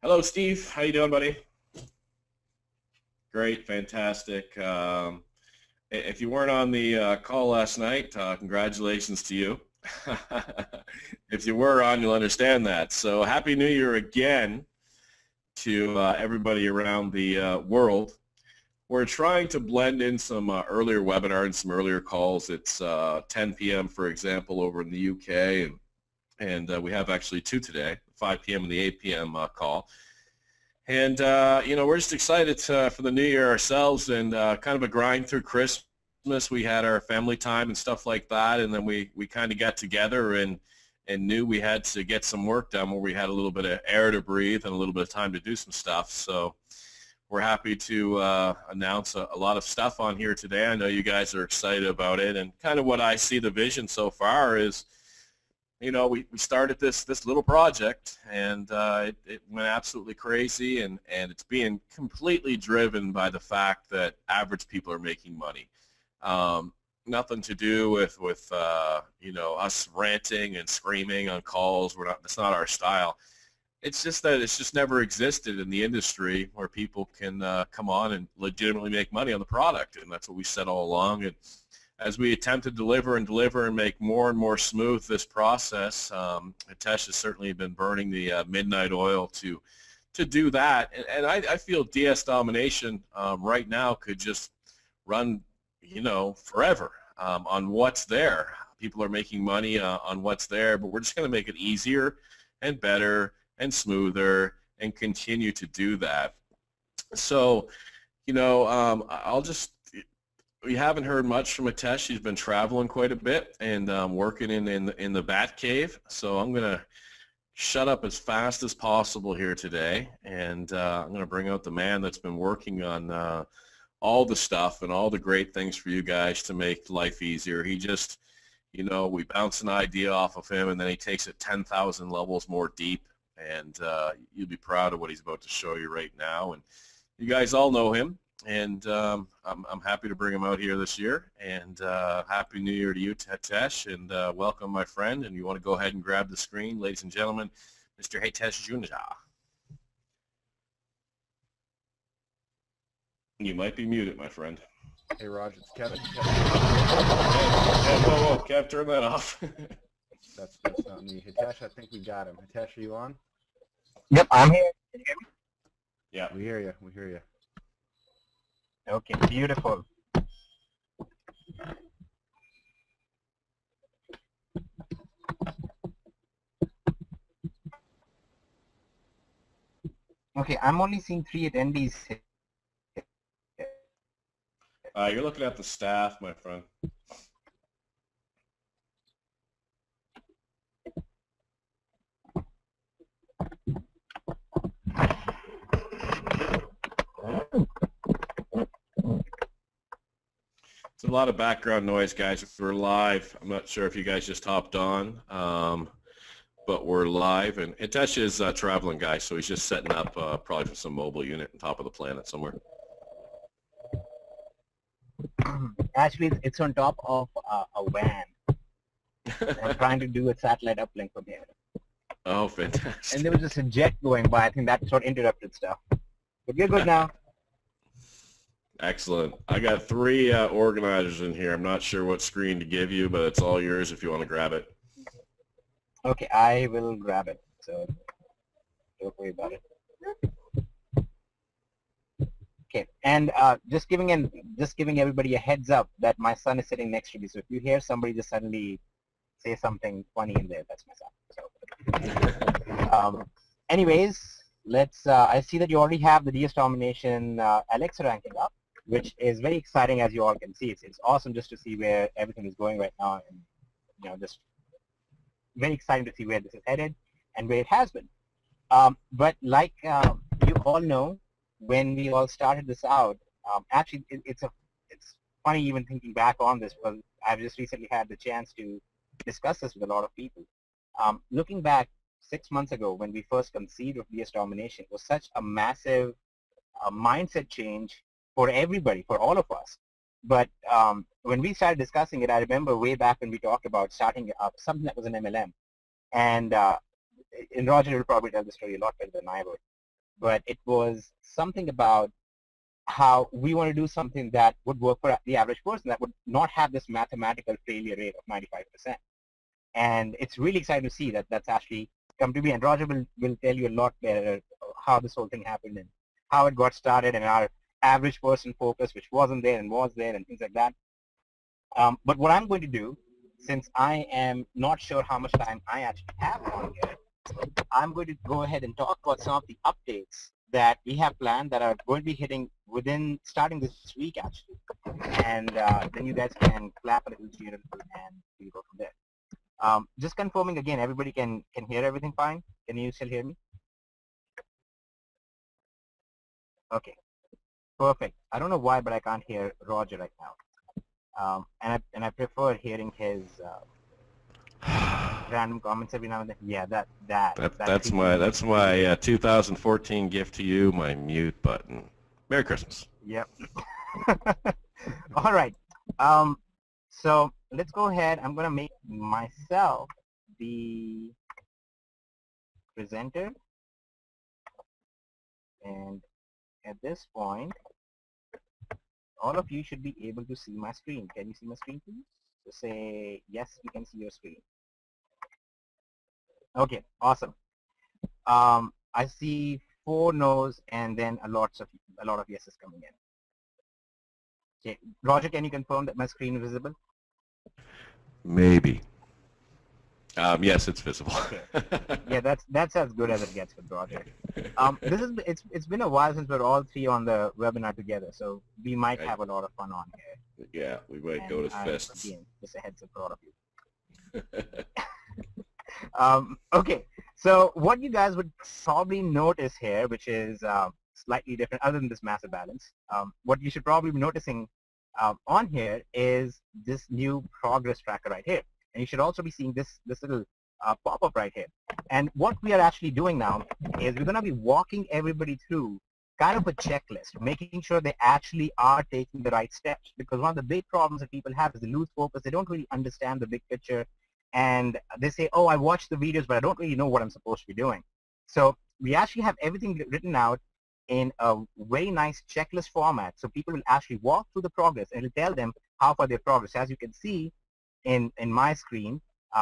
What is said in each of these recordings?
Hello, Steve. How you doing, buddy? Great, fantastic. If you weren't on the call last night, congratulations to you. If you were on, you'll understand that. So Happy New Year again to everybody around the world. We're trying to blend in some earlier webinar and some earlier calls. It's 10 p.m., for example, over in the UK, and we have actually two today, 5 p.m. and the 8 p.m. Call. And, we're just excited for the new year ourselves and kind of a grind through Christmas. We had our family time and stuff like that, and then we kind of got together and knew we had to get some work done where we had a little bit of air to breathe and a little bit of time to do some stuff. So we're happy to announce a lot of stuff on here today. I know you guys are excited about it, and kind of what I see the vision so far is, we started this little project, and it went absolutely crazy, and it's being completely driven by the fact that average people are making money. Nothing to do with us ranting and screaming on calls. That's not our style. It's just that it's just never existed in the industry where people can come on and legitimately make money on the product, and that's what we said all along. And as we attempt to deliver and make more and more smooth this process, Hitesh has certainly been burning the midnight oil to do that. And I feel DS Domination right now could just run, forever on what's there. People are making money on what's there, but we're just going to make it easier and better and smoother and continue to do that. So, we haven't heard much from Hitesh. He's been traveling quite a bit and working in the Bat Cave. So I'm going to shut up as fast as possible here today, and I'm going to bring out the man that's been working on all the stuff and all the great things for you guys to make life easier. He just, we bounce an idea off of him, and then he takes it 10,000 levels more deep, and you'll be proud of what he's about to show you right now. And you guys all know him. And I'm happy to bring him out here this year. And Happy New Year to you, Hitesh, and welcome, my friend. And you want to go ahead and grab the screen, ladies and gentlemen, Mr. Hitesh Juneja. You might be muted, my friend. Hey, Raj, it's Kevin. Whoa, Kev, turn that off. That's not me. Hitesh, I think we got him. Hitesh, are you on? Yep, I'm here. Can you hear me? Yeah. We hear you. We hear you. Okay, beautiful. Okay, I'm only seeing 3 attendees. You're looking at the staff, my friend. It's a lot of background noise, guys. We're live. I'm not sure if you guys just hopped on, but we're live. And Hitesh is a traveling guy, so he's just setting up probably for some mobile unit on top of the planet somewhere. Actually, it's on top of a van. I'm trying to do a satellite uplink from here. Oh, fantastic. And there was just a jet going by. I think that's what interrupted stuff. But we're good now. Excellent. I got 3 organizers in here. I'm not sure what screen to give you, but it's all yours if you want to grab it. Okay, I will grab it. So don't worry about it. Okay, and just giving everybody a heads up that my son is sitting next to me. So if you hear somebody just suddenly say something funny in there, that's my son. So, anyways, let's. I see that you already have the DS Domination Alexa ranking up, which is very exciting, as you all can see. It's awesome just to see where everything is going right now, and just very exciting to see where this is headed and where it has been. But like you all know, when we all started this out, actually it's funny even thinking back on this, because I've just recently had the chance to discuss this with a lot of people. Looking back 6 months ago when we first conceived of DS Domination was such a massive mindset change for everybody, for all of us. But when we started discussing it, I remember way back when we talked about starting up something that was an MLM. And Roger will probably tell the story a lot better than I would. but it was something about how we want to do something that would work for the average person that would not have this mathematical failure rate of 95%. And it's really exciting to see that that's actually come to be. And Roger will tell you a lot better how this whole thing happened and how it got started and our average person focus, which wasn't there and was there and things like that. But what I'm going to do, since I am not sure how much time I actually have on here, I'm going to go ahead and talk about some of the updates that we have planned that are going to be hitting starting this week actually. And then you guys can clap a little, cheer a little, and we'll go from there. Just confirming again, everybody can hear everything fine? Can you still hear me? Okay, perfect. I don't know why, but I can't hear Roger right now. And I prefer hearing his random comments every now and then. Yeah, that's my 2014 gift to you, my mute button. Merry Christmas. Yep. All right. So let's go ahead. I'm going to make myself the presenter. And at this point, all of you should be able to see my screen. Can you see my screen, please? So say, yes, we can see your screen. Okay, awesome. I see 4 no's and then a lot of yeses coming in. Okay, Roger, can you confirm that my screen is visible? Maybe. Yes, it's visible. Yeah, that's as good as it gets with Roger. It's been a while since we're all 3 on the webinar together, so we might have a lot of fun on here. Yeah, we might go to fists. Again, just a heads up for all of you. Okay, so what you guys would probably notice here, which is slightly different other than this massive balance, what you should probably be noticing on here is this new progress tracker right here. And you should also be seeing this little pop-up right here. And what we are actually doing now is we're going to be walking everybody through kind of a checklist, making sure they actually are taking the right steps. Because one of the big problems that people have is they lose focus. They don't really understand the big picture. And they say, oh, I watched the videos, but I don't really know what I'm supposed to be doing. So we actually have everything written out in a very nice checklist format. So people will actually walk through the progress and it'll tell them how far they've progressed. As you can see in my screen,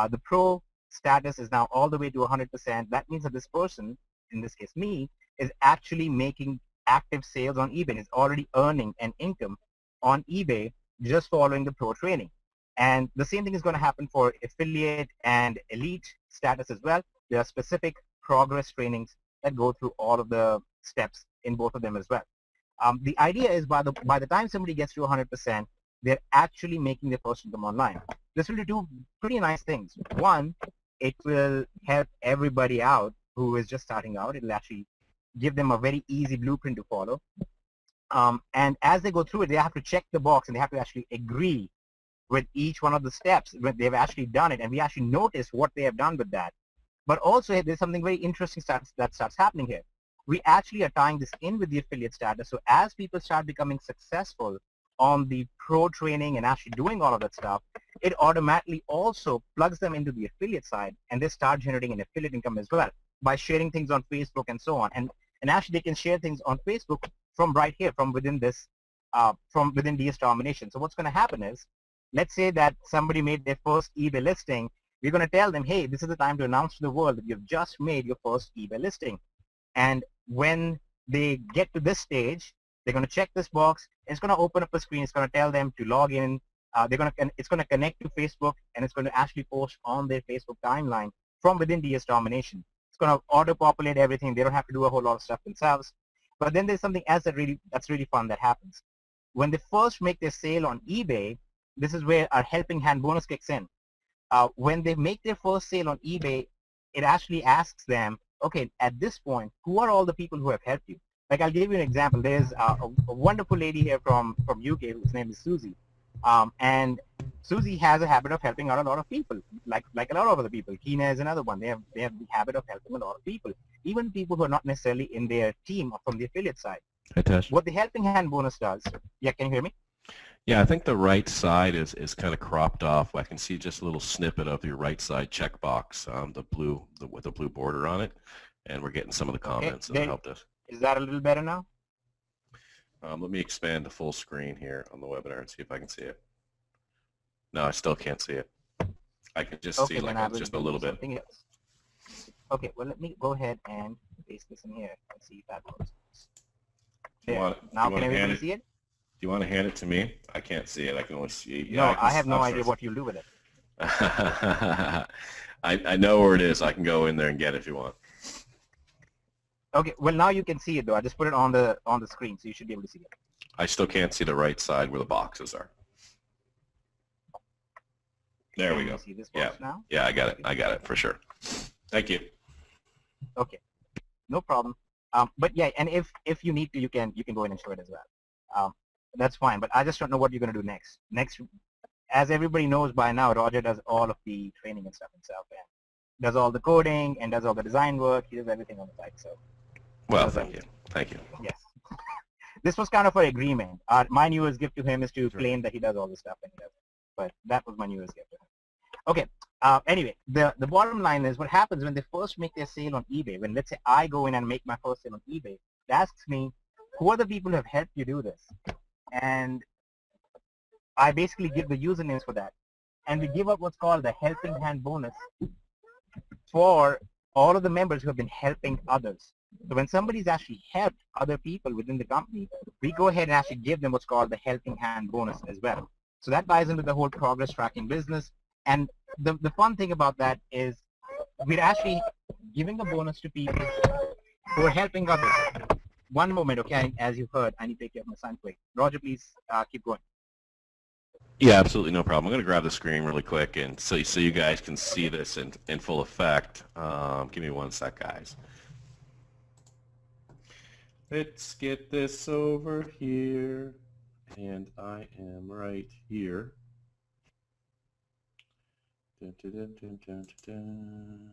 the pro status is now all the way to 100%. That means that this person, in this case me, is actually making active sales on eBay and is already earning an income on eBay just following the pro training. And the same thing is going to happen for affiliate and elite status as well. There are specific progress trainings that go through all of the steps in both of them as well. The idea is by the time somebody gets to 100%, they're actually making their first income online. This will do pretty nice things. One, it will help everybody out who is just starting out. It will actually give them a very easy blueprint to follow. And as they go through it, they have to check the box and they have to actually agree with each one of the steps when they've actually done it, and we actually notice what they have done with that. But also there's something very interesting that starts happening here. We actually are tying this in with the affiliate status. So as people start becoming successful on the pro training and actually doing all of that stuff, it automatically also plugs them into the affiliate side, and they start generating an affiliate income as well by sharing things on Facebook and so on. And actually they can share things on Facebook from right here, from within this, from within DS Domination. So what's going to happen is, let's say that somebody made their first eBay listing. We're going to tell them, hey, this is the time to announce to the world that you've just made your first eBay listing. And when they get to this stage, they're going to check this box. And it's going to open up a screen. It's going to tell them to log in. It's going to connect to Facebook, and it's going to actually post on their Facebook timeline from within DS Domination. It's going to auto-populate everything. They don't have to do a whole lot of stuff themselves. But then there's something else that's really fun that happens. When they first make their sale on eBay, this is where our helping hand bonus kicks in. When they make their first sale on eBay, it actually asks them, okay, at this point, who are all the people who have helped you? Like, I'll give you an example. There's a wonderful lady here from UK whose name is Susie. And Susie has a habit of helping out a lot of people, like a lot of other people. Keena is another one. They have the habit of helping a lot of people, even people who are not necessarily in their team or from the affiliate side. Hi, Tash. What the helping hand bonus does, yeah, can you hear me? Yeah, I think the right side is kind of cropped off. I can see just a little snippet of your right side checkbox, with the blue border on it, and we're getting some of the comments that helped us. Is that a little better now? Let me expand to full screen here on the webinar and see if I can see it. No, I still can't see it. I can just see like just a little bit. Something else. Okay, well, let me go ahead and paste this in here and see if that works. Now can everybody see it? Do you want to hand it to me? I can't see it. I can only see. Yeah, no, I have no idea what you'll do with it. I know where it is. I can go in there and get it if you want. Okay, well now you can see it though. I just put it on the screen, so you should be able to see it. I still can't see the right side where the boxes are. There we go. See this box now? Yeah, I got it. I got it for sure. Thank you. Okay, no problem. But yeah, and if you need to, you can go in and show it as well. That's fine. But I just don't know what you're going to do next. Next, as everybody knows by now, Roger does all of the training and stuff himself, and does all the coding and does all the design work. He does everything on the side. So. Well, thank you. Thank you. Yes. This was kind of an agreement. My New Year's gift to him is to claim that he does all this stuff, and he doesn't. But that was my New Year's gift to him. Okay. Anyway, the bottom line is what happens when they first make their sale on eBay. When, let's say, I go in and make my first sale on eBay, it asks me, who are the people who have helped you do this? And I basically give the usernames for that. And we give out what's called the helping hand bonus for all of the members who have been helping others. So when somebody's actually helped other people within the company, we go ahead and actually give them what's called the helping hand bonus as well. So that ties into the whole progress tracking business. And the fun thing about that is we're actually giving a bonus to people who are helping others. One moment, okay, as you heard, I need to take care of my son quick. Roger, please keep going. Yeah, absolutely, no problem. I'm going to grab the screen really quick and so you guys can see this in full effect. Give me one sec, guys. Let's get this over here, and I am right here. Dun, dun, dun, dun, dun, dun.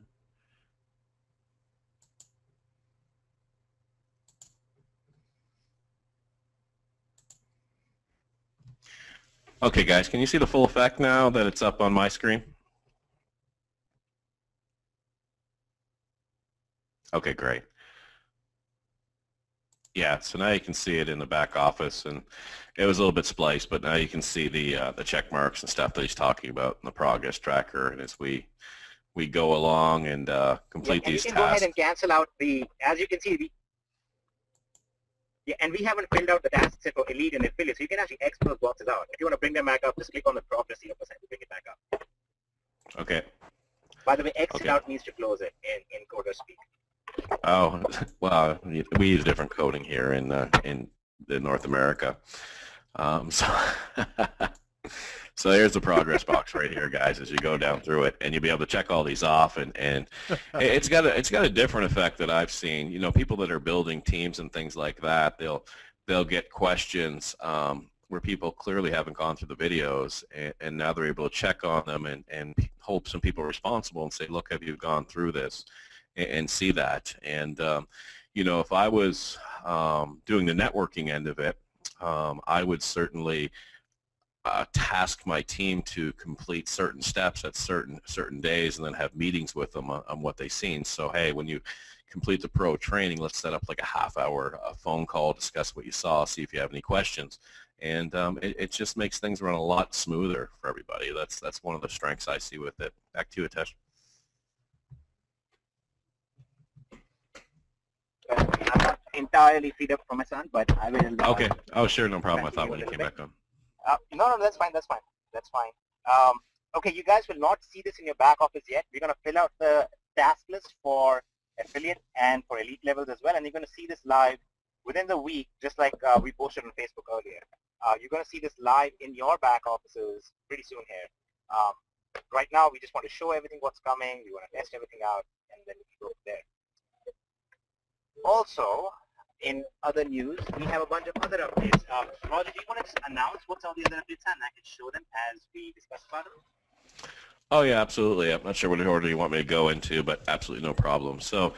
Okay, guys, can you see the full effect now that it's up on my screen? Okay, great. Yeah, so now you can see it in the back office, and it was a little bit spliced, but now you can see the check marks and stuff that he's talking about in the progress tracker, and as we go along and complete these tasks. You can go ahead and cancel out the, as you can see, and we haven't filled out the tasks for Elite and Affiliate, so you can actually X those boxes out. If you want to bring them back up, just click on the progress 0% to bring it back up. Okay. By the way, X it out means to close it in coder speak. Oh, well, we use different coding here in North America. So here's the progress box right here, guys, as you go down through it, and you'll be able to check all these off, and it's got a different effect that I've seen. You know, people that are building teams and things like that, they'll get questions where people clearly haven't gone through the videos, and now they're able to check on them and hold some people responsible and say, look, have you gone through this, and see that. And you know, if I was doing the networking end of it, I would certainly task my team to complete certain steps at certain days, and then have meetings with them on what they've seen. So hey, when you complete the pro training, let's set up like a half-hour phone call, discuss what you saw, see if you have any questions, and it just makes things run a lot smoother for everybody. That's one of the strengths I see with it. Back to you, Hitesh. I'm not entirely freed up from my son, but I will. Okay. Oh, sure, no problem. I thought when you came back on. No, that's fine. That's fine. Okay, you guys will not see this in your back office yet. We're going to fill out the task list for affiliate and for elite levels as well, and you're going to see this live within the week, just like we posted on Facebook earlier. You're going to see this live in your back offices pretty soon here. Right now, we just want to show everything what's coming. We want to test everything out, and then we can go from there. Also, in other news, we have a bunch of other updates. Roger, do you want to just announce what's all the other updates and I can show them as we discuss about them? Oh yeah, absolutely. I'm not sure what order you want me to go into, but absolutely no problem. So,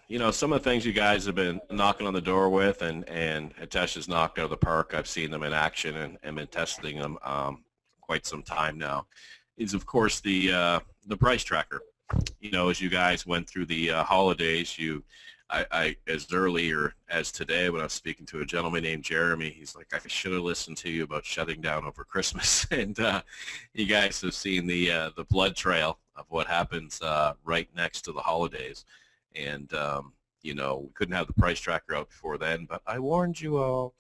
you know, some of the things you guys have been knocking on the door with, and Hitesh has knocked out of the park. I've seen them in action and been testing them quite some time now. Is of course the price tracker. You know, as you guys went through the holidays, you I as earlier as today when I was speaking to a gentleman named Jeremy, he's like, I should have listened to you about shutting down over Christmas. And you guys have seen the blood trail of what happens right next to the holidays. And you know, we couldn't have the price tracker out before then, but I warned you all.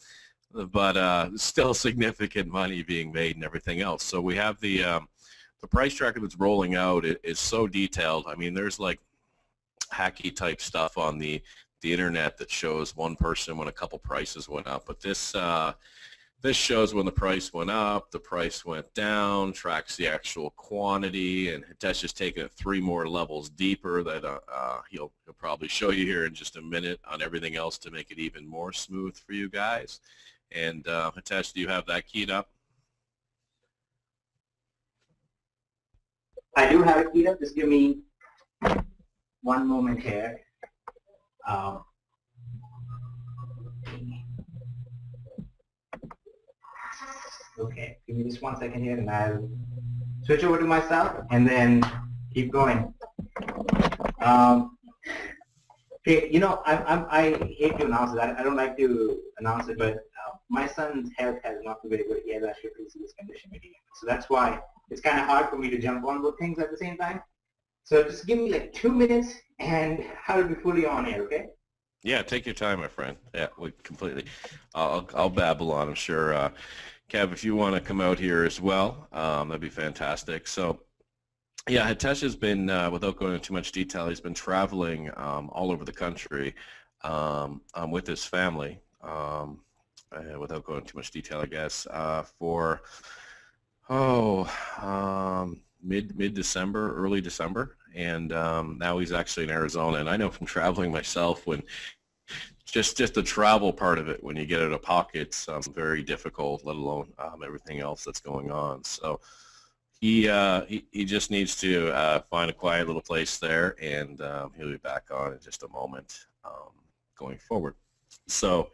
But still significant money being made and everything else. So we have the price tracker that's rolling out is so detailed. I mean, there's like hacky type stuff on the internet that shows one person when a couple prices went up, but this shows when the price went up, the price went down, tracks the actual quantity, and Hitesh has taken it 3 more levels deeper that he'll probably show you here in just a minute on everything else to make it even more smooth for you guys. And Hitesh, do you have that keyed up? I do have it keyed up. Just give me one moment here. Okay, give me just 1 second here, and I'll switch over to myself and then keep going. Okay, you know, I hate to announce it. I don't like to announce it, but my son's health has not been very good. He has actually a pretty serious condition. So that's why it's kind of hard for me to jump on both things at the same time. So just give me like 2 minutes, and I'll be fully on here, okay? Yeah, take your time, my friend. Yeah, we completely. I'll babble on, I'm sure. Kev, if you want to come out here as well, that'd be fantastic. So, yeah, Hitesh has been, without going into too much detail, he's been traveling all over the country with his family, without going into too much detail, I guess, for, mid-December, early December, and now he's actually in Arizona. And I know from traveling myself, when just the travel part of it, when you get out of pocket, it's very difficult, let alone everything else that's going on. So he just needs to find a quiet little place there, and he'll be back on in just a moment going forward. So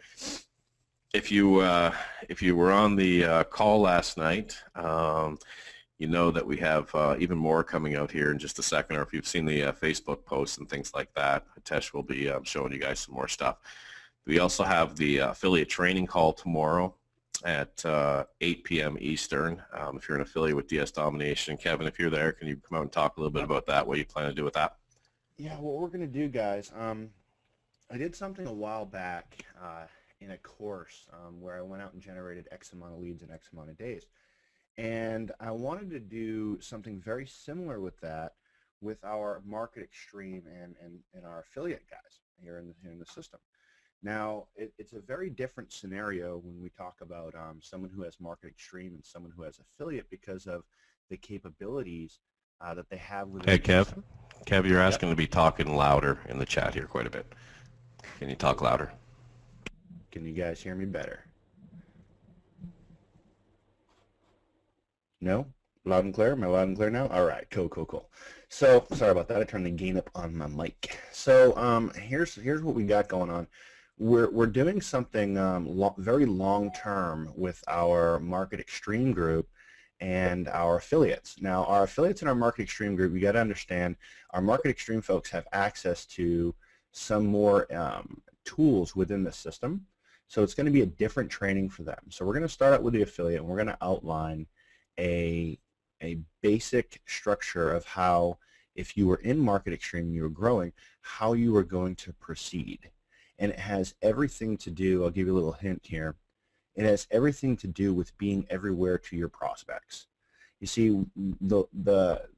if you were on the call last night, you know that we have even more coming out here in just a second, or if you've seen the Facebook posts and things like that, Hitesh will be showing you guys some more stuff. We also have the affiliate training call tomorrow at 8 p.m. Eastern. If you're an affiliate with DS Domination, Kevin, if you're there, can you come out and talk a little bit about that, what you plan to do with that? Yeah, what we're going to do, guys, I did something a while back in a course where I went out and generated X amount of leads in X amount of days. And I wanted to do something very similar with that with our Market Extreme and our affiliate guys here in the system. Now, it's a very different scenario when we talk about someone who has Market Extreme and someone who has affiliate, because of the capabilities that they have within Hey, the Kev. system. Kev, you're asking to be talking louder in the chat here quite a bit. Can you talk louder? Can you guys hear me better? No? Loud and clear? Am I loud and clear now? All right, cool. So, sorry about that. I turned the gain up on my mic. So, here's what we got going on. We're doing something very long-term with our Market Extreme group and our affiliates. Now, our affiliates and our Market Extreme group, you got to understand, our Market Extreme folks have access to some more tools within the system. So it's going to be a different training for them. So we're going to start out with the affiliate, and we're going to outline a basic structure of how, if you were in Market Extreme and you were growing, how you were going to proceed. And it has everything to do, I'll give you a little hint here, it has everything to do with being everywhere to your prospects. You see, the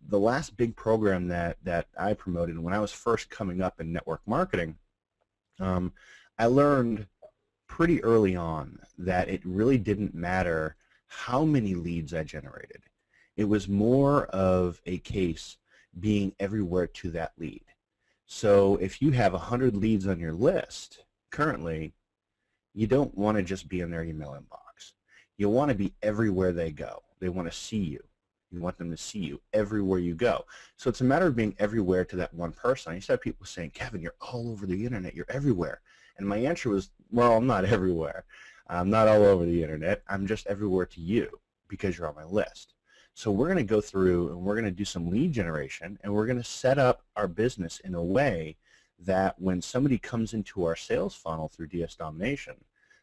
last big program that I promoted when I was first coming up in network marketing, I learned pretty early on that it really didn't matter how many leads I generated. It was more of a case being everywhere to that lead. So if you have 100 leads on your list currently, you don't want to just be in their email inbox. You want to be everywhere they go. They want to see you. You want them to see you everywhere you go. So it's a matter of being everywhere to that one person. I used to have people saying, Kevin, you're all over the internet. You're everywhere. And my answer was, well, I'm not everywhere. I'm not all over the internet. I'm just everywhere to you because you're on my list. So we're going to go through and we're going to do some lead generation, and we're going to set up our business in a way that when somebody comes into our sales funnel through DS Domination,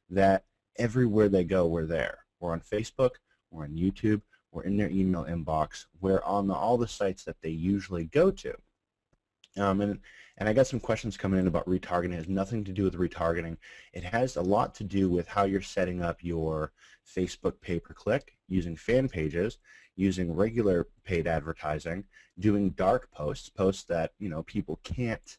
that everywhere they go, we're there. We're on Facebook, we're on YouTube, we're in their email inbox, we're on all the sites that they usually go to. And I got some questions coming in about retargeting. It has nothing to do with retargeting. It has a lot to do with how you're setting up your Facebook pay-per-click, using fan pages, using regular paid advertising, doing dark posts, posts that people can't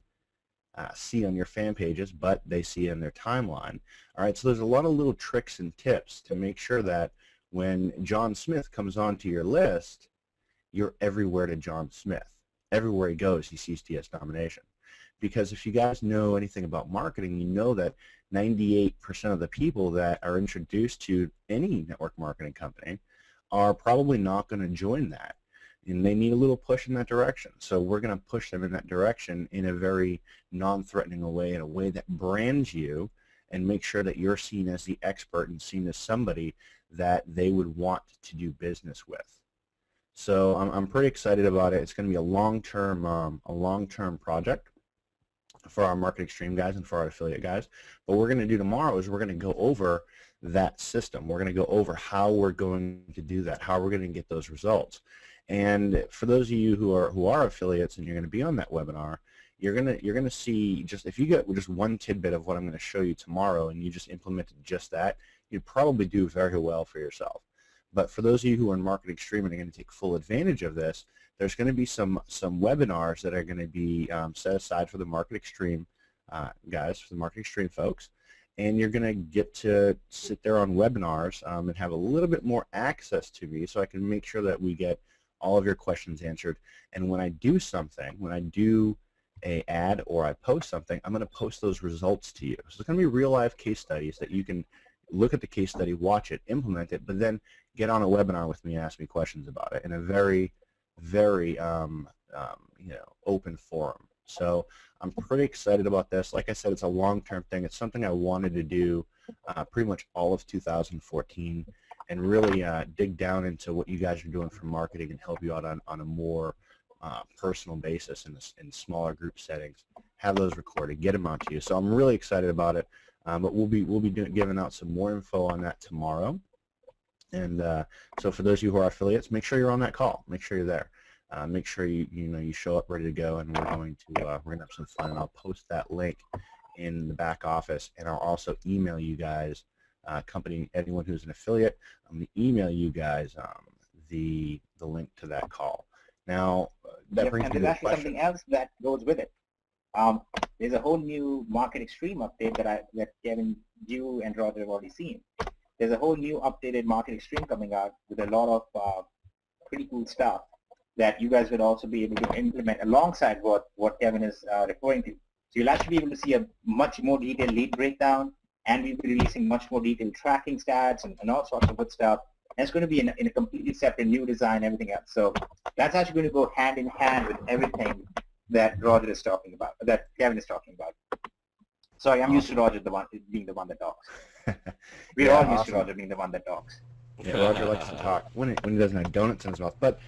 see on your fan pages, but they see in their timeline. All right, so there's a lot of little tricks and tips to make sure that when John Smith comes onto your list, you're everywhere to John Smith. Everywhere he goes, he sees DS Domination. Because if you guys know anything about marketing, you know that 98% of the people that are introduced to any network marketing company are probably not going to join that. And they need a little push in that direction. So we're going to push them in that direction in a very non-threatening way, in a way that brands you and make sure that you're seen as the expert and seen as somebody that they would want to do business with. So I'm pretty excited about it. It's going to be a long-term project for our Market Extreme guys and for our affiliate guys. But what we're going to do tomorrow is we're going to go over that system. We're going to go over how we're going to do that, how we're going to get those results. And for those of you who are affiliates and you're going to be on that webinar, you're going to see, just if you get just one tidbit of what I'm going to show you tomorrow and you just implemented just that, you'd probably do very well for yourself. But for those of you who are in Market Extreme and are going to take full advantage of this, there's going to be some webinars that are going to be set aside for the Market Extreme guys, for the Market Extreme folks, and you're going to get to sit there on webinars and have a little bit more access to me so I can make sure that we get all of your questions answered. And when I do something, when I do an ad or I post something, I'm going to post those results to you. So it's going to be real life case studies that you can look at the case study, watch it, implement it, but then get on a webinar with me and ask me questions about it in a very, very open forum. So I'm pretty excited about this. Like I said, it's a long-term thing. It's something I wanted to do pretty much all of 2014 and really dig down into what you guys are doing for marketing and help you out on a more personal basis in smaller group settings. Have those recorded, get them out to you. So I'm really excited about it. But we'll be giving out some more info on that tomorrow. And so for those of you who are affiliates, make sure you're on that call. Make sure you're there. Make sure you show up ready to go, and we're going to have some fun. And I'll post that link in the back office, and I'll also email you guys, anyone who's an affiliate. I'm going to email you guys the link to that call. Now that brings me to the question. Something else that goes with it. There's a whole new Market Extreme update that Kevin, you, and Roger have already seen. There's a whole new updated Market Extreme coming out with a lot of pretty cool stuff that you guys will also be able to implement alongside what Kevin is referring to. So you'll actually be able to see a much more detailed lead breakdown, and we'll be releasing much more detailed tracking stats and all sorts of good stuff. And it's going to be in a completely separate new design, everything else. So that's actually going to go hand in hand with everything that Roger is talking about, that Kevin is talking about. Sorry, I'm used to Roger being the one that talks. We're all used to Roger being the one that talks. Yeah, Roger likes to talk when he doesn't have donuts in his mouth. But,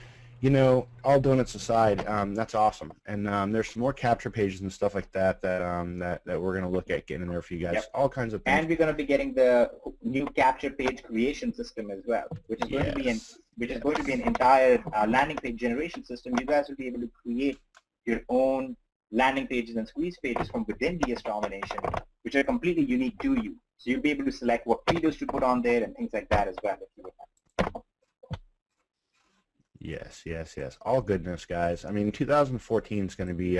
all donuts aside, that's awesome. And there's some more capture pages and stuff like that that we're going to look at getting in there for you guys. Yep. All kinds of things. And we're going to be getting the new capture page creation system as well, which is going to be an entire landing page generation system. You guys will be able to create your own landing pages and squeeze pages from within DS Domination, which are completely unique to you. So you'll be able to select what videos to put on there and things like that as well. Yes. All goodness, guys. I mean, 2014 is going to be,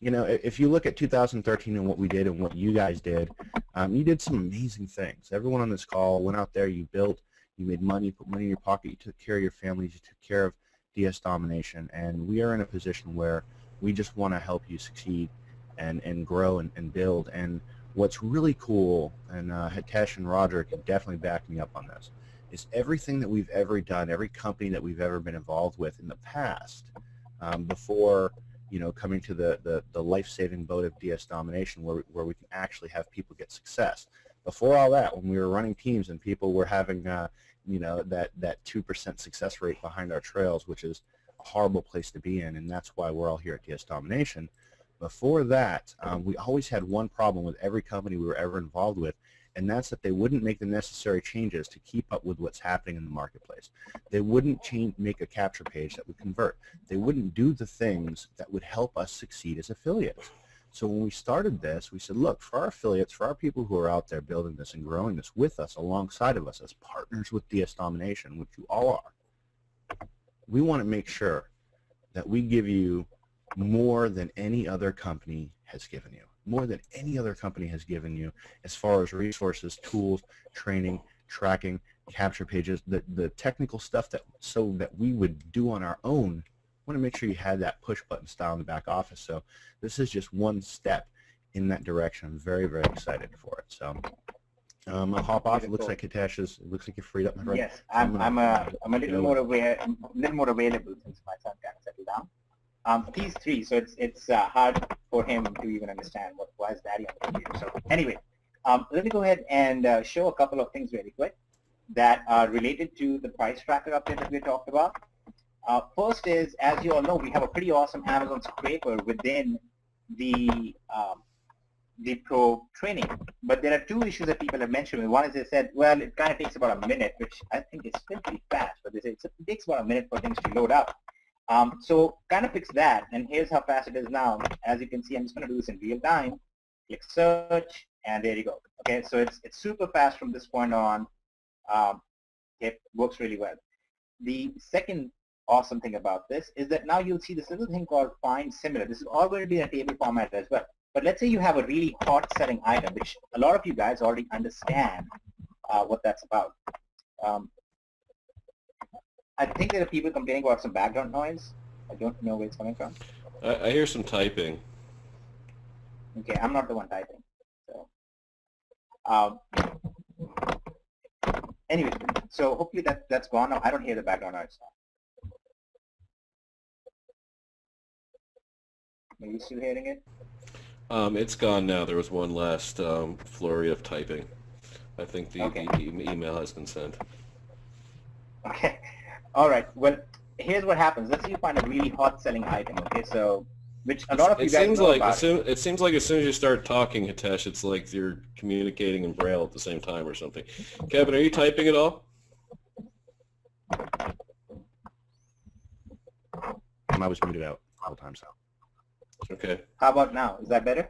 if you look at 2013 and what we did and what you guys did, you did some amazing things. Everyone on this call went out there, you built, you made money, put money in your pocket, you took care of your families, you took care of DS Domination, and we are in a position where we just want to help you succeed and grow and build. And what's really cool, and Hitesh and Roger can definitely back me up on this, is everything that we've ever done, every company that we've ever been involved with in the past, before coming to the life-saving boat of DS Domination, where we can actually have people get success. Before all that, when we were running teams and people were having that 2% success rate behind our trails, which is a horrible place to be in, and that's why we're all here at DS Domination. Before that, we always had one problem with every company we were ever involved with, and that's that they wouldn't make the necessary changes to keep up with what's happening in the marketplace. They wouldn't make a capture page that would convert. They wouldn't do the things that would help us succeed as affiliates. So when we started this, we said, look, for our affiliates, for our people who are out there building this and growing this with us, alongside of us as partners with DS Domination, which you all are, we want to make sure that we give you more than any other company has given you. More than any other company has given you as far as resources, tools, training, tracking, capture pages, the technical stuff so that we would do on our own. I want to make sure you had that push button style in the back office. So this is just one step in that direction. I'm very, very excited for it. So I'll hop off. It looks like Hitesh is. It looks like you're freed up, my friend. Yes, I'm a little more available since my son kind of settled down. He's 3, so it's hard for him to even understand why is daddy on the computer. So anyway, let me go ahead and show a couple of things really quick that are related to the price tracker update that we talked about. First is, as you all know, we have a pretty awesome Amazon scraper within the Pro training. But there are 2 issues that people have mentioned. One is they said, well, it kind of takes about a minute, which I think is still pretty fast, but they say it takes about a minute for things to load up. So kind of fix that, and here's how fast it is now. As you can see, I'm just going to do this in real time. Click search, and there you go. Okay, so it's super fast from this point on. It works really well. The second awesome thing about this is that now you'll see this little thing called find similar. This is all going to be in a table format as well. But let's say you have a really hot selling item, which a lot of you guys already understand what that's about. I think there are people complaining about some background noise. I don't know where it's coming from. I hear some typing. Okay, I'm not the one typing. So, anyway, so hopefully that's gone now. I don't hear the background noise now. Are you still hearing it? It's gone now. There was one last flurry of typing. I think the email has been sent. Okay. All right. Well, here's what happens. Let's say you find a really hot selling item. Okay, so which a lot of you guys know about. It seems like as soon as you start talking, Hitesh, it's like you're communicating in Braille at the same time or something. Kevin, are you typing at all? I was muted out all the time, so. Okay. How about now? Is that better?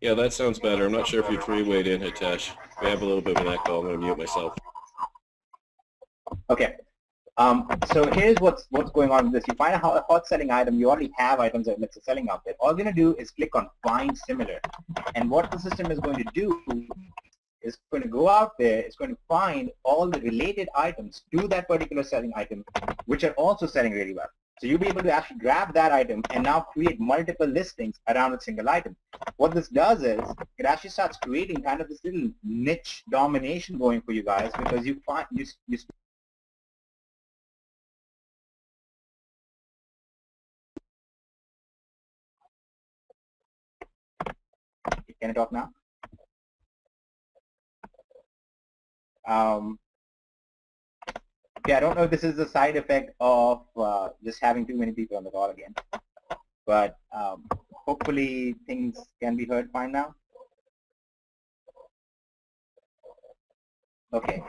Yeah, that sounds better. I'm not sure if you 3-wayed in, Hitesh. We have a little bit of an echo. I'm going to mute myself. Okay. So here's what's going on with this. You find a hot selling item. You already have items that it's selling out there. All you're going to do is click on Find Similar. And what the system is going to do is going to go out there. It's going to find all the related items to that particular selling item, which are also selling really well. So you'll be able to actually grab that item and now create multiple listings around a single item. What this does is it actually starts creating kind of this little niche domination going for you guys, because you find you Can I talk now? Okay, I don't know if this is a side effect of just having too many people on the call again, but hopefully things can be heard fine now. Okay.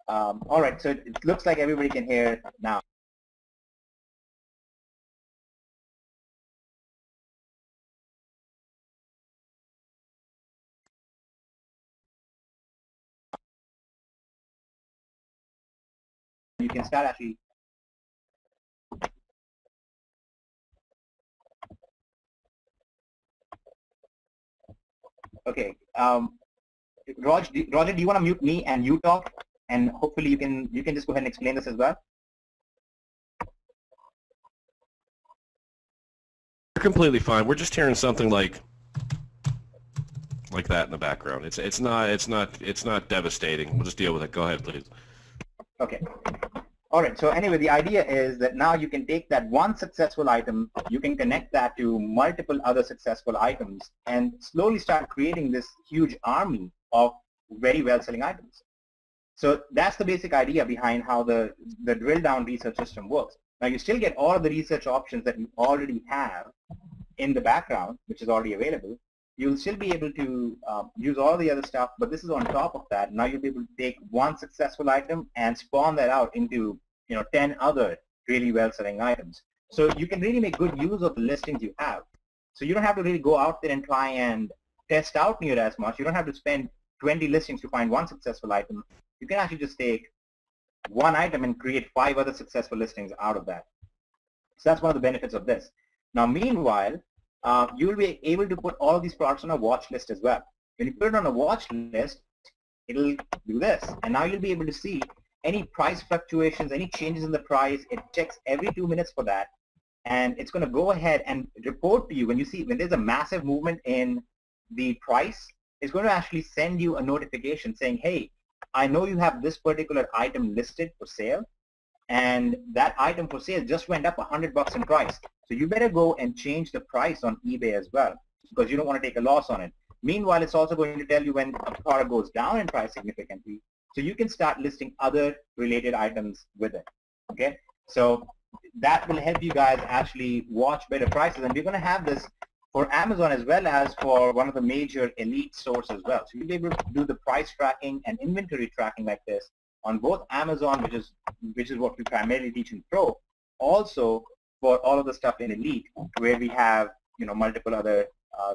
All right, so it looks like everybody can hear now. You can start actually. Okay. Roger, do you want to mute me and you talk, and hopefully you can just go ahead and explain this as well. You're completely fine. We're just hearing something like that in the background. It's not devastating. We'll just deal with it. Go ahead, please. Okay. All right. So anyway, the idea is that now you can take that one successful item, you can connect that to multiple other successful items, and slowly start creating this huge army of very well-selling items. So that's the basic idea behind how the drill-down research system works. Now you still get all of the research options that you already have in the background, which is already available. You'll still be able to use all the other stuff, but this is on top of that. Now you'll be able to take one successful item and spawn that out into 10 other really well-selling items. So you can really make good use of the listings you have. So you don't have to really go out there and try and test out Near as much. You don't have to spend 20 listings to find one successful item. You can actually just take one item and create 5 other successful listings out of that. So that's one of the benefits of this. Now, meanwhile, you'll be able to put all of these products on a watch list as well. When you put it on a watch list, it'll do this. And now you'll be able to see any price fluctuations, any changes in the price. It checks every 2 minutes for that. And it's going to go ahead and report to you when there's a massive movement in the price. It's going to actually send you a notification saying, hey, I know you have this particular item listed for sale, and that item for sale just went up $100 in price. So you better go and change the price on eBay as well, because you don't want to take a loss on it. Meanwhile, it's also going to tell you when a product goes down in price significantly, so you can start listing other related items with it. Okay, so that will help you guys actually watch better prices, and we're going to have this for Amazon as well as for one of the major elite stores as well. So you'll be able to do the price tracking and inventory tracking like this on both Amazon, which is what we primarily teach in Pro, also for all of the stuff in Elite, where we have multiple other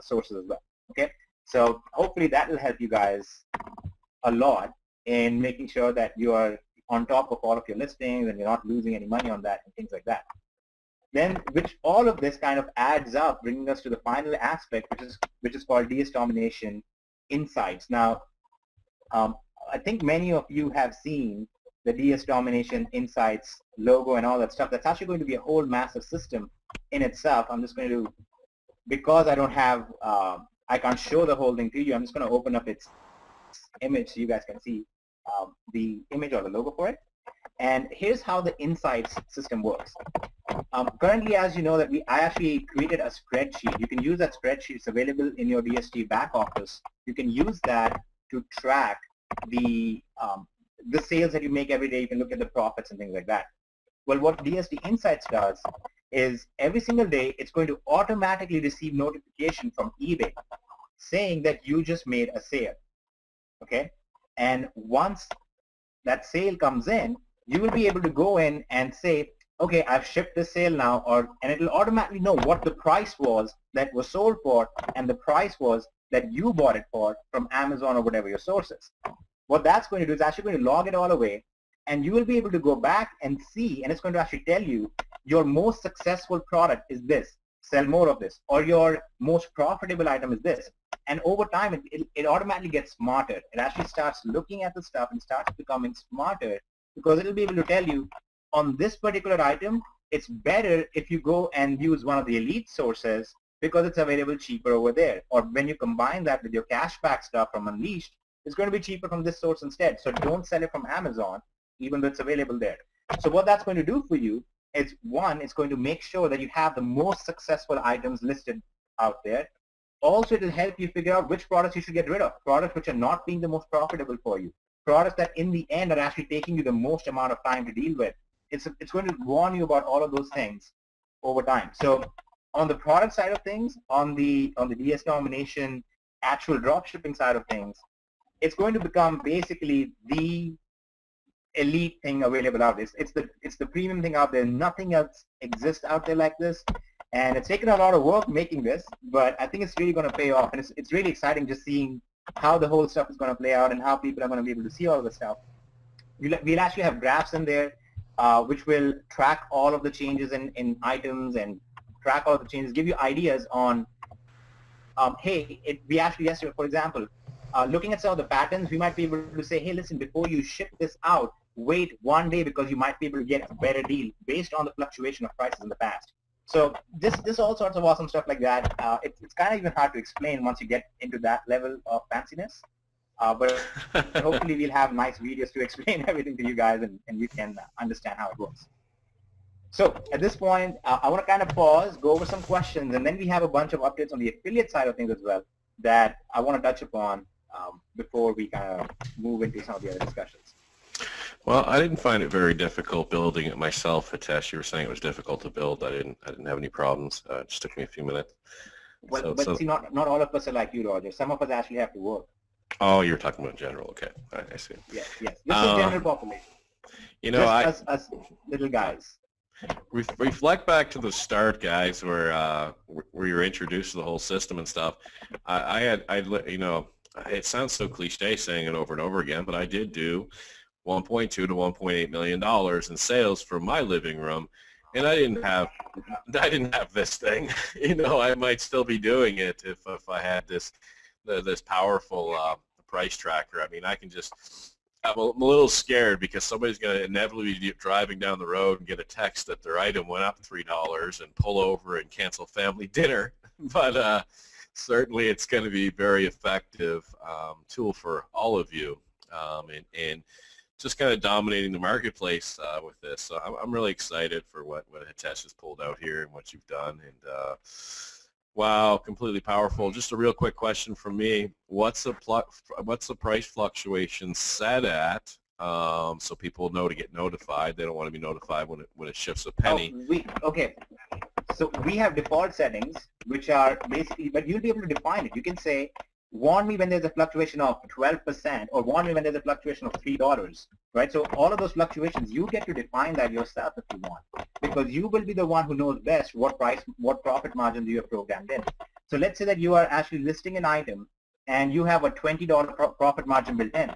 sources as well. Okay, so hopefully that will help you guys a lot in making sure that you are on top of all of your listings and you're not losing any money on that and things like that. Then, which all of this kind of adds up, bringing us to the final aspect, which is called DS Domination Insights. Now, I think many of you have seen the DS Domination Insights logo and all that stuff. That's actually going to be a whole massive system in itself. I'm just going to, because I don't have, I can't show the whole thing to you, I'm just going to open up its image so you guys can see the image or the logo for it. And here's how the Insights system works. Currently, as you know, that I actually created a spreadsheet. You can use that spreadsheet. It's available in your DST back office. You can use that to track the sales that you make every day. You can look at the profits and things like that. Well, what DST Insights does is every single day, it's going to automatically receive notification from eBay saying that you just made a sale. Okay? And once that sale comes in, you will be able to go in and say, okay, I've shipped this sale now, and it'll automatically know what the price was that was sold for and the price was that you bought it for from Amazon or whatever your source is. What that's going to do is actually going to log it all away, and you will be able to go back and see, and it's going to actually tell you your most successful product is this, sell more of this, or your most profitable item is this. And over time, it automatically gets smarter. It actually starts looking at the stuff and starts becoming smarter, because it'll be able to tell you on this particular item, it's better if you go and use one of the elite sources because it's available cheaper over there. Or when you combine that with your cashback stuff from Unleashed, it's going to be cheaper from this source instead. So don't sell it from Amazon, even though it's available there. So what that's going to do for you is, one, it's going to make sure that you have the most successful items listed out there. Also, it will help you figure out which products you should get rid of, products which are not being the most profitable for you, products that in the end are actually taking you the most amount of time to deal with. It's going to warn you about all of those things over time. So on the product side of things, on the DS Domination actual drop shipping side of things, it's going to become basically the elite thing available out there. It's the premium thing out there. Nothing else exists out there like this. And it's taken a lot of work making this, but I think it's really going to pay off. And it's really exciting just seeing how the whole stuff is going to play out and how people are going to be able to see all of the stuff. We'll actually have graphs in there which will track all of the changes in items and track all of the changes, give you ideas on, hey, we actually yesterday, for example, looking at some of the patterns, we might be able to say, hey, listen, before you ship this out, wait 1 day because you might be able to get a better deal based on the fluctuation of prices in the past. So this all sorts of awesome stuff like that. It's kind of even hard to explain once you get into that level of fanciness. But hopefully we'll have nice videos to explain everything to you guys, and you can understand how it works. So at this point, I want to kind of pause, go over some questions, and then we have a bunch of updates on the affiliate side of things as well that I want to touch upon before we kind of move into some of the other discussions. Well, I didn't find it very difficult building it myself, Hitesh. You were saying it was difficult to build. I didn't have any problems. It just took me a few minutes. Well, So, but so, see, not all of us are like you, Roger. Some of us actually have to work. oh, you're talking about general. Okay, I see. Yes, yes. This is Uh, general population. you know, Just I us little guys. reflect back to the start, guys, where you were introduced to the whole system and stuff. You know, it sounds so cliche saying it over and over again, but I did do 1.2 to 1.8 million dollars in sales from my living room, and I didn't have this thing. You know, I might still be doing it if I had this powerful price tracker. I mean, I can just. I'm a little scared because somebody's going to inevitably be driving down the road and get a text that their item went up $3 and pull over and cancel family dinner. But certainly it's going to be a very effective tool for all of you, and just kind of dominating the marketplace with this. So I'm really excited for what Hitesh has pulled out here and what you've done. And wow, completely powerful. Just a real quick question from me. What's the price fluctuation set at, so people know to get notified? They don't want to be notified when it shifts a penny. Okay. So we have default settings, which are basically, but you'll be able to define it. You can say, warn me when there's a fluctuation of 12%, or warn me when there's a fluctuation of $3, right? So all of those fluctuations, you get to define that yourself if you want, because you will be the one who knows best what profit margins you have programmed in. So let's say that you are actually listing an item and you have a $20 profit margin built in.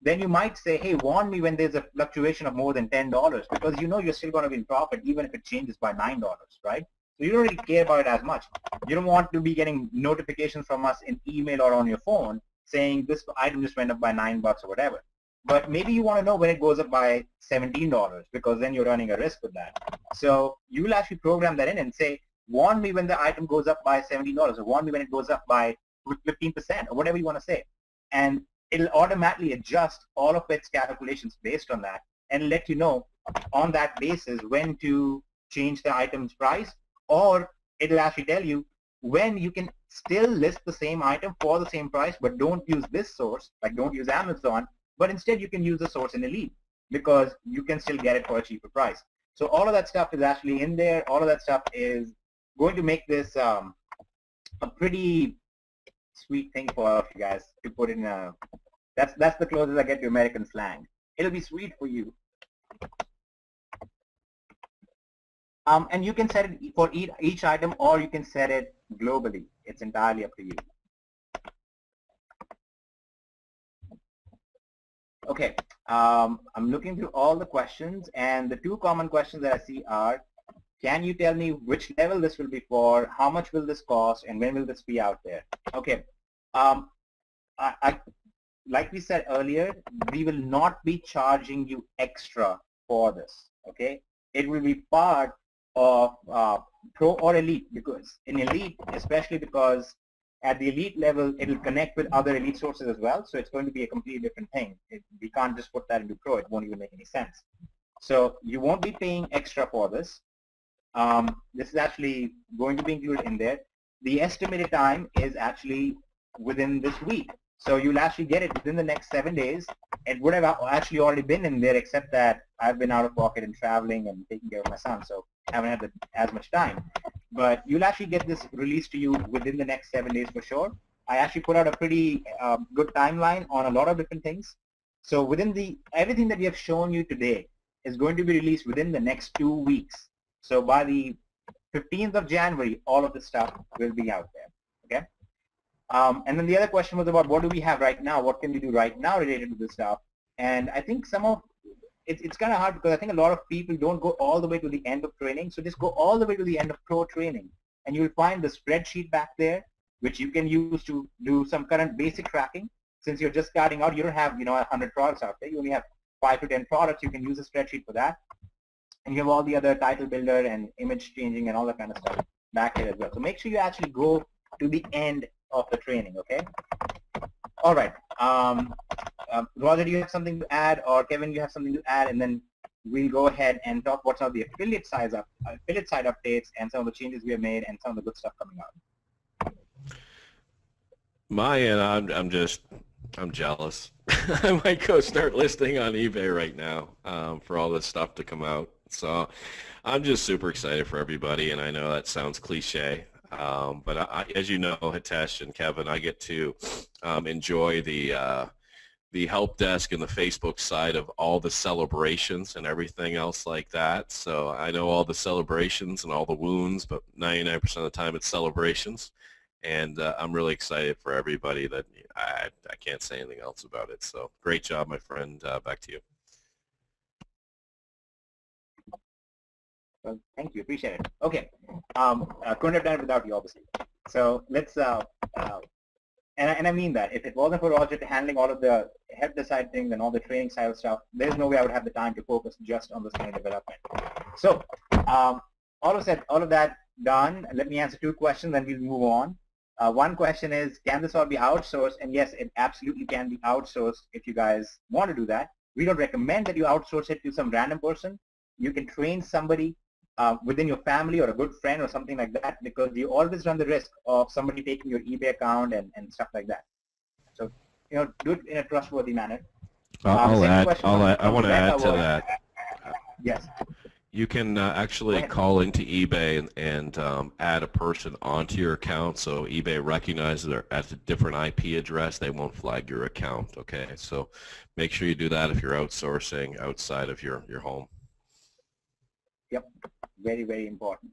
Then you might say, hey, warn me when there's a fluctuation of more than $10, because you know you're still going to be in profit even if it changes by $9, right? So you don't really care about it as much. You don't want to be getting notifications from us in email or on your phone saying this item just went up by $9 or whatever. But maybe you want to know when it goes up by $17, because then you're running a risk with that. So you will actually program that in and say, warn me when the item goes up by $17, or warn me when it goes up by 15%, or whatever you want to say. And it'll automatically adjust all of its calculations based on that and let you know on that basis when to change the item's price, or it'll actually tell you when you can still list the same item for the same price, but don't use this source, like don't use Amazon, but instead you can use the source in Elite because you can still get it for a cheaper price. So all of that stuff is actually in there. All of that stuff is going to make this a pretty sweet thing for all of you guys to put in a, that's the closest I get to American slang. It'll be sweet for you. And you can set it for each item, or you can set it globally. It's entirely up to you. Okay, I'm looking through all the questions, and the two common questions that I see are, can you tell me which level this will be for, how much will this cost, and when will this be out there? Okay, like we said earlier, we will not be charging you extra for this, okay? It will be part of Pro or Elite, because in Elite, especially because at the Elite level, it will connect with other Elite sources as well, so it's going to be a completely different thing. We can't just put that into Pro. It won't even make any sense. So you won't be paying extra for this. This is actually going to be included in there. The estimated time is actually within this week. So you'll actually get it within the next 7 days. It would have actually already been in there, except that I've been out of pocket and traveling and taking care of my son, so I haven't had as much time. But you'll actually get this released to you within the next 7 days for sure. I actually put out a pretty good timeline on a lot of different things. So within everything that we have shown you today is going to be released within the next 2 weeks. So by the 15th of January, all of this stuff will be out there, okay? And then the other question was about what do we have right now? What can we do right now related to this stuff? And I think it's kind of hard because I think a lot of people don't go all the way to the end of training. So just go all the way to the end of Pro training, and you'll find the spreadsheet back there, which you can use to do some current basic tracking. Since you're just starting out, you don't have 100 products out there. You only have 5 to 10 products. You can use a spreadsheet for that. And you have all the other title builder and image changing and all that kind of stuff back here as well. So make sure you actually go to the end of the training, okay? All right. Roger, do you have something to add, or Kevin, you have something to add, and then we'll go ahead and talk about some of the affiliate side updates and some of the changes we have made and some of the good stuff coming out. My end, I'm just I'm jealous. I might go start listing on eBay right now for all this stuff to come out. So I'm just super excited for everybody, and I know that sounds cliche, but as you know, Hitesh and Kevin, I get to enjoy the help desk and the Facebook side of all the celebrations and everything else like that. So I know all the celebrations and all the wounds, but 99% of the time it's celebrations. And I'm really excited for everybody that I can't say anything else about it. So great job, my friend. Back to you. Well, thank you. Appreciate it. Okay. Couldn't have done it without you, obviously. So let's, and I mean that. If it wasn't for Roger handling all of the help desk side things and all the training side of stuff, there's no way I would have the time to focus just on this kind of development. So all of that done, let me answer two questions, then we'll move on. One question is, can this all be outsourced? And yes, it absolutely can be outsourced if you guys want to do that. We don't recommend that you outsource it to some random person. You can train somebody within your family or a good friend or something like that, because you always run the risk of somebody taking your eBay account and stuff like that. So, do it in a trustworthy manner. I want to add to that. Yes. You can actually call into eBay and add a person onto your account, so eBay recognizes they're at a different IP address. They won't flag your account, okay? So make sure you do that if you're outsourcing outside of your home. Yep, very, very important.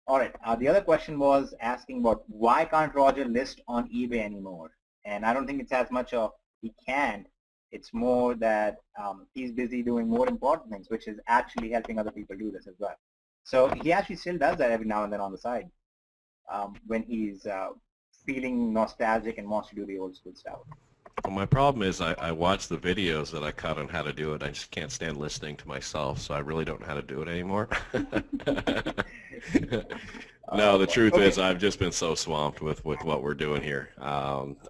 All right, the other question was asking about why can't Roger list on eBay anymore? And I don't think it's as much of he can't. It's more that he's busy doing more important things, which is actually helping other people do this as well. So he actually still does that every now and then on the side when he's feeling nostalgic and wants to do the old school stuff. Well, my problem is I watch the videos that I cut on how to do it. I just can't stand listening to myself, so I really don't know how to do it anymore. No, the truth is I've just been so swamped with what we're doing here,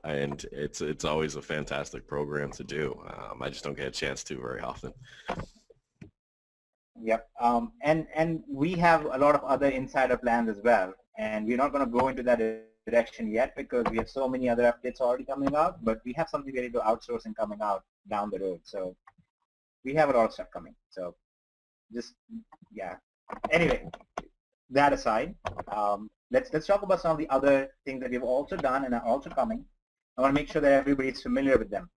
and it's always a fantastic program to do. I just don't get a chance to very often. Yep, and we have a lot of other insider plans as well, and we're not going to go into that direction yet because we have so many other updates already coming out, but we have something ready to outsourcing coming out down the road. So we have a lot of stuff coming. So just, yeah. Anyway, that aside, let's talk about some of the other things that we've also done and are also coming. I want to make sure that everybody's familiar with them.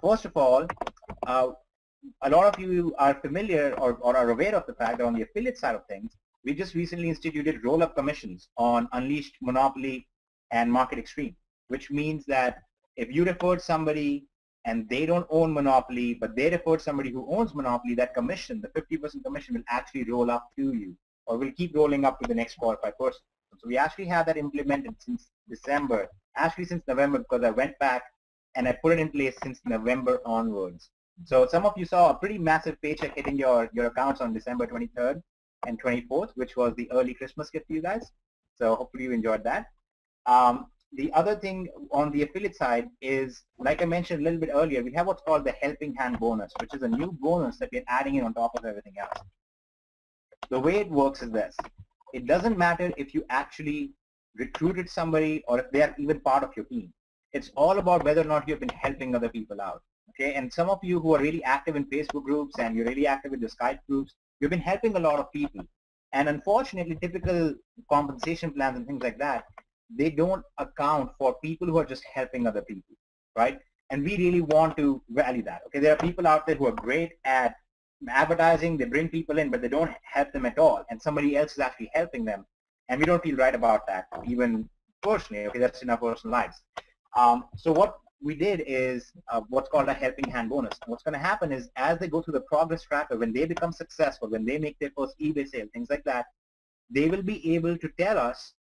First of all, a lot of you are familiar or are aware of the fact that on the affiliate side of things, we just recently instituted roll-up commissions on Unleashed, Monopoly, and Market Extreme, which means that if you referred somebody and they don't own Monopoly, but they referred somebody who owns Monopoly, that commission, the 50% commission, will actually roll up to you, or will keep rolling up to the next qualified person. So we actually have that implemented since December, actually since November, because I went back and I put it in place since November onwards. So some of you saw a pretty massive paycheck hitting your accounts on December 23rd and 24th, which was the early Christmas gift to you guys. So hopefully you enjoyed that. The other thing on the affiliate side is, like I mentioned a little bit earlier, we have what's called the helping hand bonus, which is a new bonus that we're adding in on top of everything else. The way it works is this. It doesn't matter if you actually recruited somebody or if they are even part of your team. It's all about whether or not you've been helping other people out. Okay, and some of you who are really active in Facebook groups and you're really active in the Skype groups, you've been helping a lot of people. And unfortunately, typical compensation plans and things like that, they don't account for people who are just helping other people, right? And we really want to value that. Okay, there are people out there who are great at advertising, they bring people in, but they don't help them at all, and somebody else is actually helping them, and we don't feel right about that, even personally. Okay, that's in our personal lives. So what we did is what's called a helping hand bonus. What's going to happen is, as they go through the progress tracker, when they become successful, when they make their first eBay sale, things like that, they will be able to tell us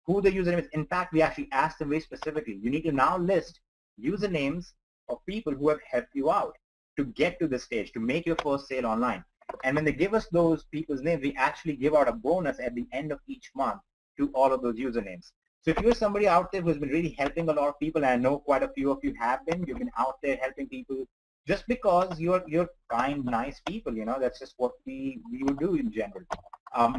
who the username is. In fact, we actually asked them very specifically, you need to now list usernames of people who have helped you out to get to this stage, to make your first sale online. And when they give us those people's names, we actually give out a bonus at the end of each month to all of those usernames. So if you're somebody out there who's been really helping a lot of people, and I know quite a few of you have been, you've been out there helping people just because you're kind, nice people, you know, that's just what we would do in general.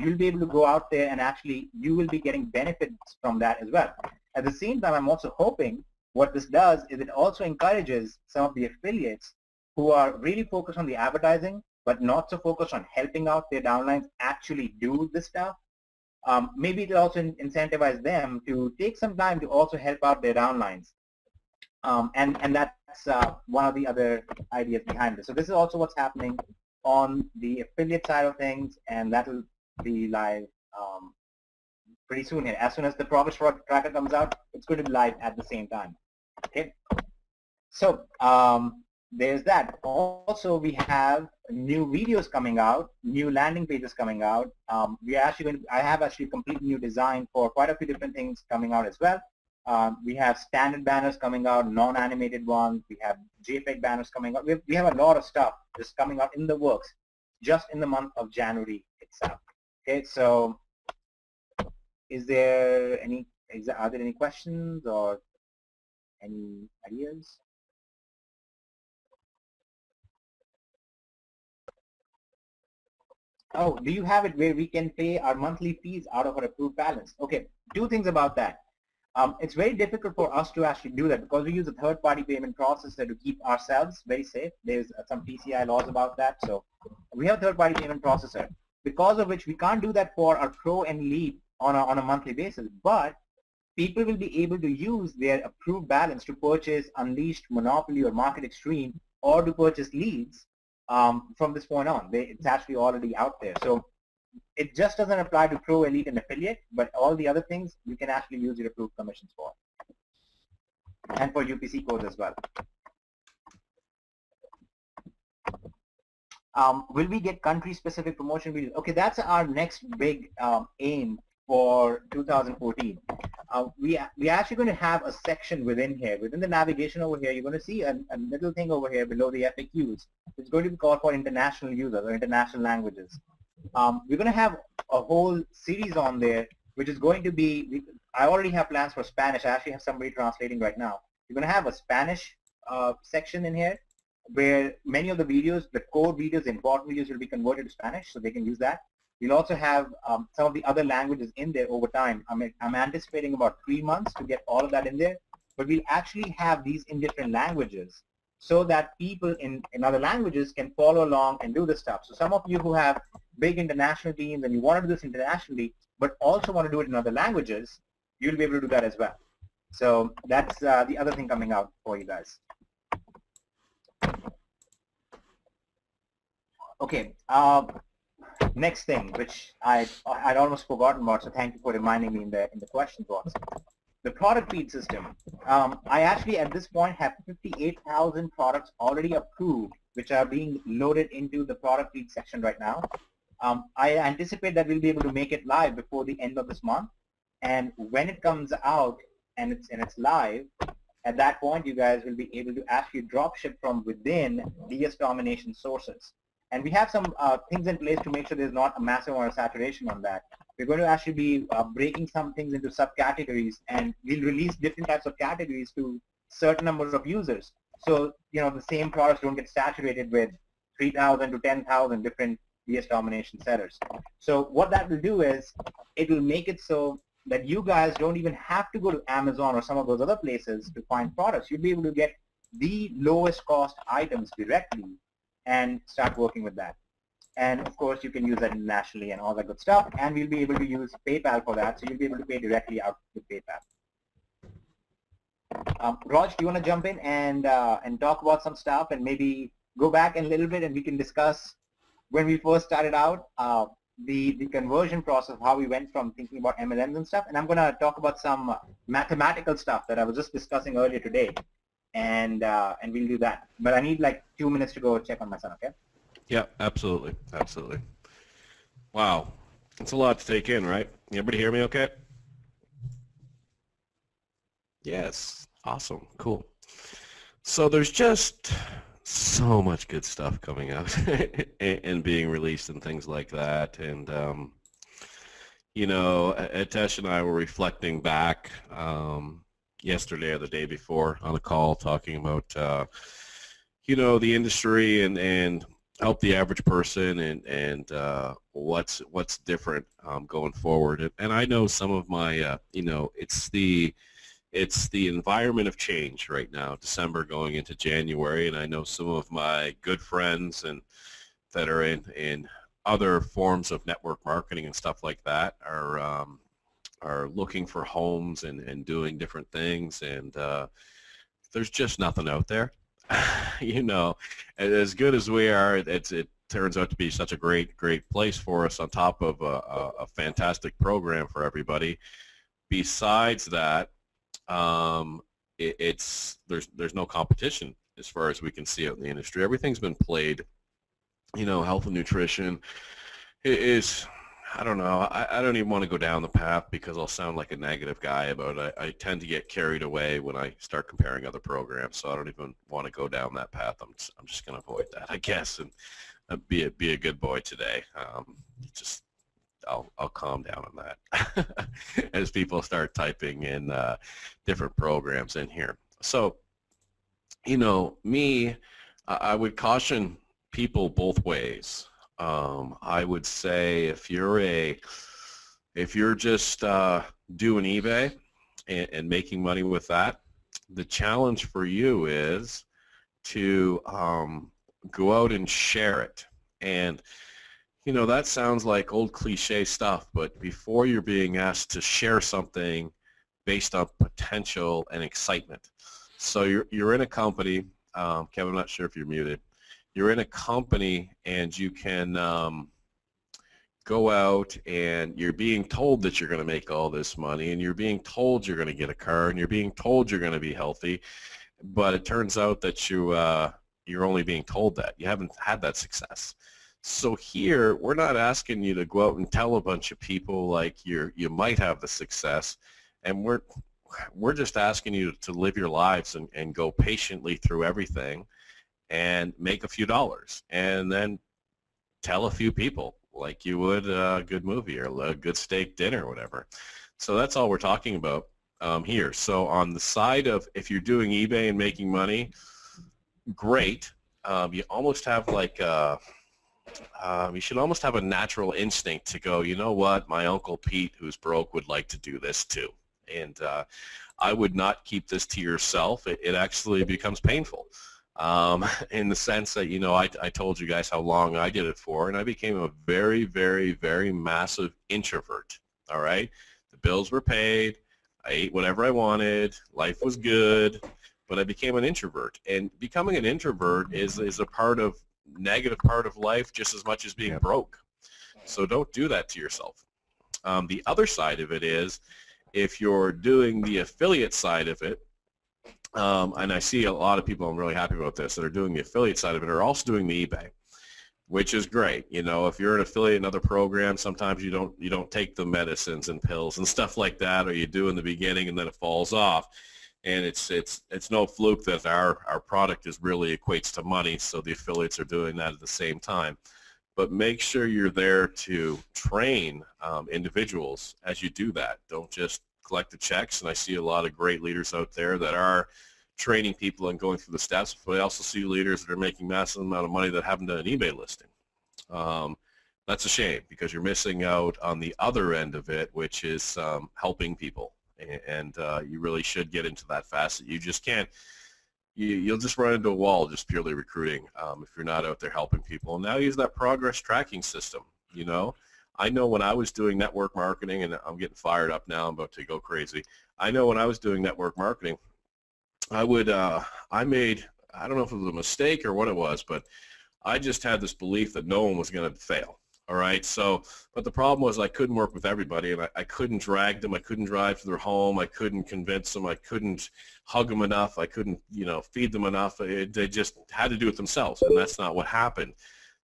You'll be able to go out there and actually you will be getting benefits from that as well. At the same time, I'm also hoping what this does is it also encourages some of the affiliates who are really focused on the advertising, but not so focused on helping out their downlines actually do this stuff. Maybe it'll also incentivize them to take some time to also help out their downlines. And that's one of the other ideas behind this. So this is also what's happening on the affiliate side of things, and that will be live pretty soon here. As soon as the progress tracker comes out, it's going to be live at the same time. Okay. So there's that. Also, we have new videos coming out, new landing pages coming out. We are actually going to, I have actually a complete new design for quite a few different things coming out as well. We have standard banners coming out, non-animated ones. We have JPEG banners coming out. We have a lot of stuff just coming out in the works just in the month of January itself. Okay, so are there any questions or any ideas? Oh, do you have it where we can pay our monthly fees out of our approved balance? Okay, two things about that. It's very difficult for us to actually do that because we use a third-party payment processor to keep ourselves very safe. There's some PCI laws about that. So we have a third-party payment processor, because of which we can't do that for our Pro and Lead on a monthly basis. But people will be able to use their approved balance to purchase Unleashed, Monopoly, or Market Extreme, or to purchase leads from this point on. It's actually already out there. So it just doesn't apply to Pro, Elite, and Affiliate, but all the other things you can actually use your approved commissions for. And for UPC codes as well. Will we get country-specific promotion videos? Okay, that's our next big aim for 2014. We are actually going to have a section within here. Within the navigation over here, you're going to see a little thing over here below the FAQs. It's going to be called for international users or international languages. We're going to have a whole series on there, which is going to be, I already have plans for Spanish. I actually have somebody translating right now. We're going to have a Spanish section in here where many of the videos, the core videos, the important videos will be converted to Spanish, so they can use that. We'll also have some of the other languages in there over time. I'm anticipating about 3 months to get all of that in there, but we'll actually have these in different languages so that people in other languages can follow along and do this stuff. So some of you who have big international teams and you want to do this internationally, but also want to do it in other languages, you'll be able to do that as well. So that's the other thing coming out for you guys. Okay, next thing, which I'd almost forgotten about, so thank you for reminding me in the question box. The product feed system. I actually at this point have 58,000 products already approved, which are being loaded into the product feed section right now. I anticipate that we'll be able to make it live before the end of this month. And when it comes out and it's live, at that point you guys will be able to actually drop ship from within DS Domination sources. And we have some things in place to make sure there's not a massive amount of saturation on that. We're going to actually be breaking some things into subcategories, and we'll release different types of categories to certain numbers of users. So, you know, the same products don't get saturated with 3,000 to 10,000 different DS Domination sellers. So what that will do is it will make it so that you guys don't even have to go to Amazon or some of those other places to find products. You'll be able to get the lowest cost items directly and start working with that. And of course, you can use that internationally and all that good stuff. And we'll be able to use PayPal for that, so you'll be able to pay directly out with PayPal. Raj, do you want to jump in and talk about some stuff and maybe go back a little bit and we can discuss when we first started out the conversion process, how we went from thinking about MLMs and stuff. And I'm going to talk about some mathematical stuff that I was just discussing earlier today. And we'll do that. But I need like 2 minutes to go check on my son, okay? Yeah, absolutely. Absolutely. Wow. It's a lot to take in, right? Everybody hear me okay? Yes. Awesome. Cool. So there's just so much good stuff coming out and being released and things like that. And, you know, Atesh and I were reflecting back yesterday or the day before on a call talking about, you know, the industry and help the average person and what's different going forward. And I know some of my, you know, it's the it's the environment of change right now, December going into January, and I know some of my good friends and that are in other forms of network marketing and stuff like that are looking for homes and doing different things, and there's just nothing out there. You know, as good as we are, it turns out to be such a great place for us on top of a fantastic program for everybody. Besides that, there's no competition as far as we can see out in the industry. Everything's been played. You know, health and nutrition is, I don't know, I don't even want to go down the path because I'll sound like a negative guy about it. I tend to get carried away when I start comparing other programs, so I don't even want to go down that path. I'm just going to avoid that, I guess, and be a good boy today. Just I'll calm down on that as people start typing in different programs in here. So, you know, I would caution people both ways. I would say if you're just doing eBay and making money with that, the challenge for you is to go out and share it. And you know, that sounds like old cliche stuff, but before you're being asked to share something based on potential and excitement. So you're in a company, Kevin, I'm not sure if you're muted. You're in a company and you can go out and you're being told that you're going to make all this money, and you're being told you're going to get a car, and you're being told you're going to be healthy, but it turns out that you're only being told that. You haven't had that success. So here, we're not asking you to go out and tell a bunch of people like you might have the success, and we're just asking you to live your lives and go patiently through everything and make a few dollars, and then tell a few people like you would a good movie or a good steak dinner or whatever. So that's all we're talking about here. So on the side of if you're doing eBay and making money, great. You almost have like you should almost have a natural instinct to go, you know what, my Uncle Pete who's broke would like to do this too. And I would not keep this to yourself. It actually becomes painful. In the sense that, you know, I told you guys how long I did it for, and I became a very, very, very massive introvert, all right? The bills were paid, I ate whatever I wanted, life was good, but I became an introvert. And becoming an introvert is a negative part of life just as much as being broke. So don't do that to yourself. The other side of it is, if you're doing the affiliate side of it, and I see a lot of people, I'm really happy about this, that are doing the affiliate side of it are also doing the eBay, which is great. You know, if you're an affiliate in other programs, sometimes you don't take the medicines and pills and stuff like that, or you do in the beginning and then it falls off. And it's no fluke that our product really equates to money, so the affiliates are doing that at the same time. But make sure you're there to train individuals as you do that. Don't just collect the checks, and I see a lot of great leaders out there that are training people and going through the steps, but I also see leaders that are making massive amount of money that haven't done an eBay listing. That's a shame, because you're missing out on the other end of it, which is helping people, and you really should get into that facet. You just can't, you'll just run into a wall just purely recruiting if you're not out there helping people. And now use that progress tracking system, you know. I know when I was doing network marketing, and I'm getting fired up now, I'm about to go crazy. I know when I was doing network marketing, I made, I don't know if it was a mistake or what it was, but I just had this belief that no one was going to fail. All right, so, but the problem was I couldn't work with everybody, and I couldn't drag them. I couldn't drive to their home. I couldn't convince them. I couldn't hug them enough. I couldn't, you know, feed them enough. They just had to do it themselves, and that's not what happened.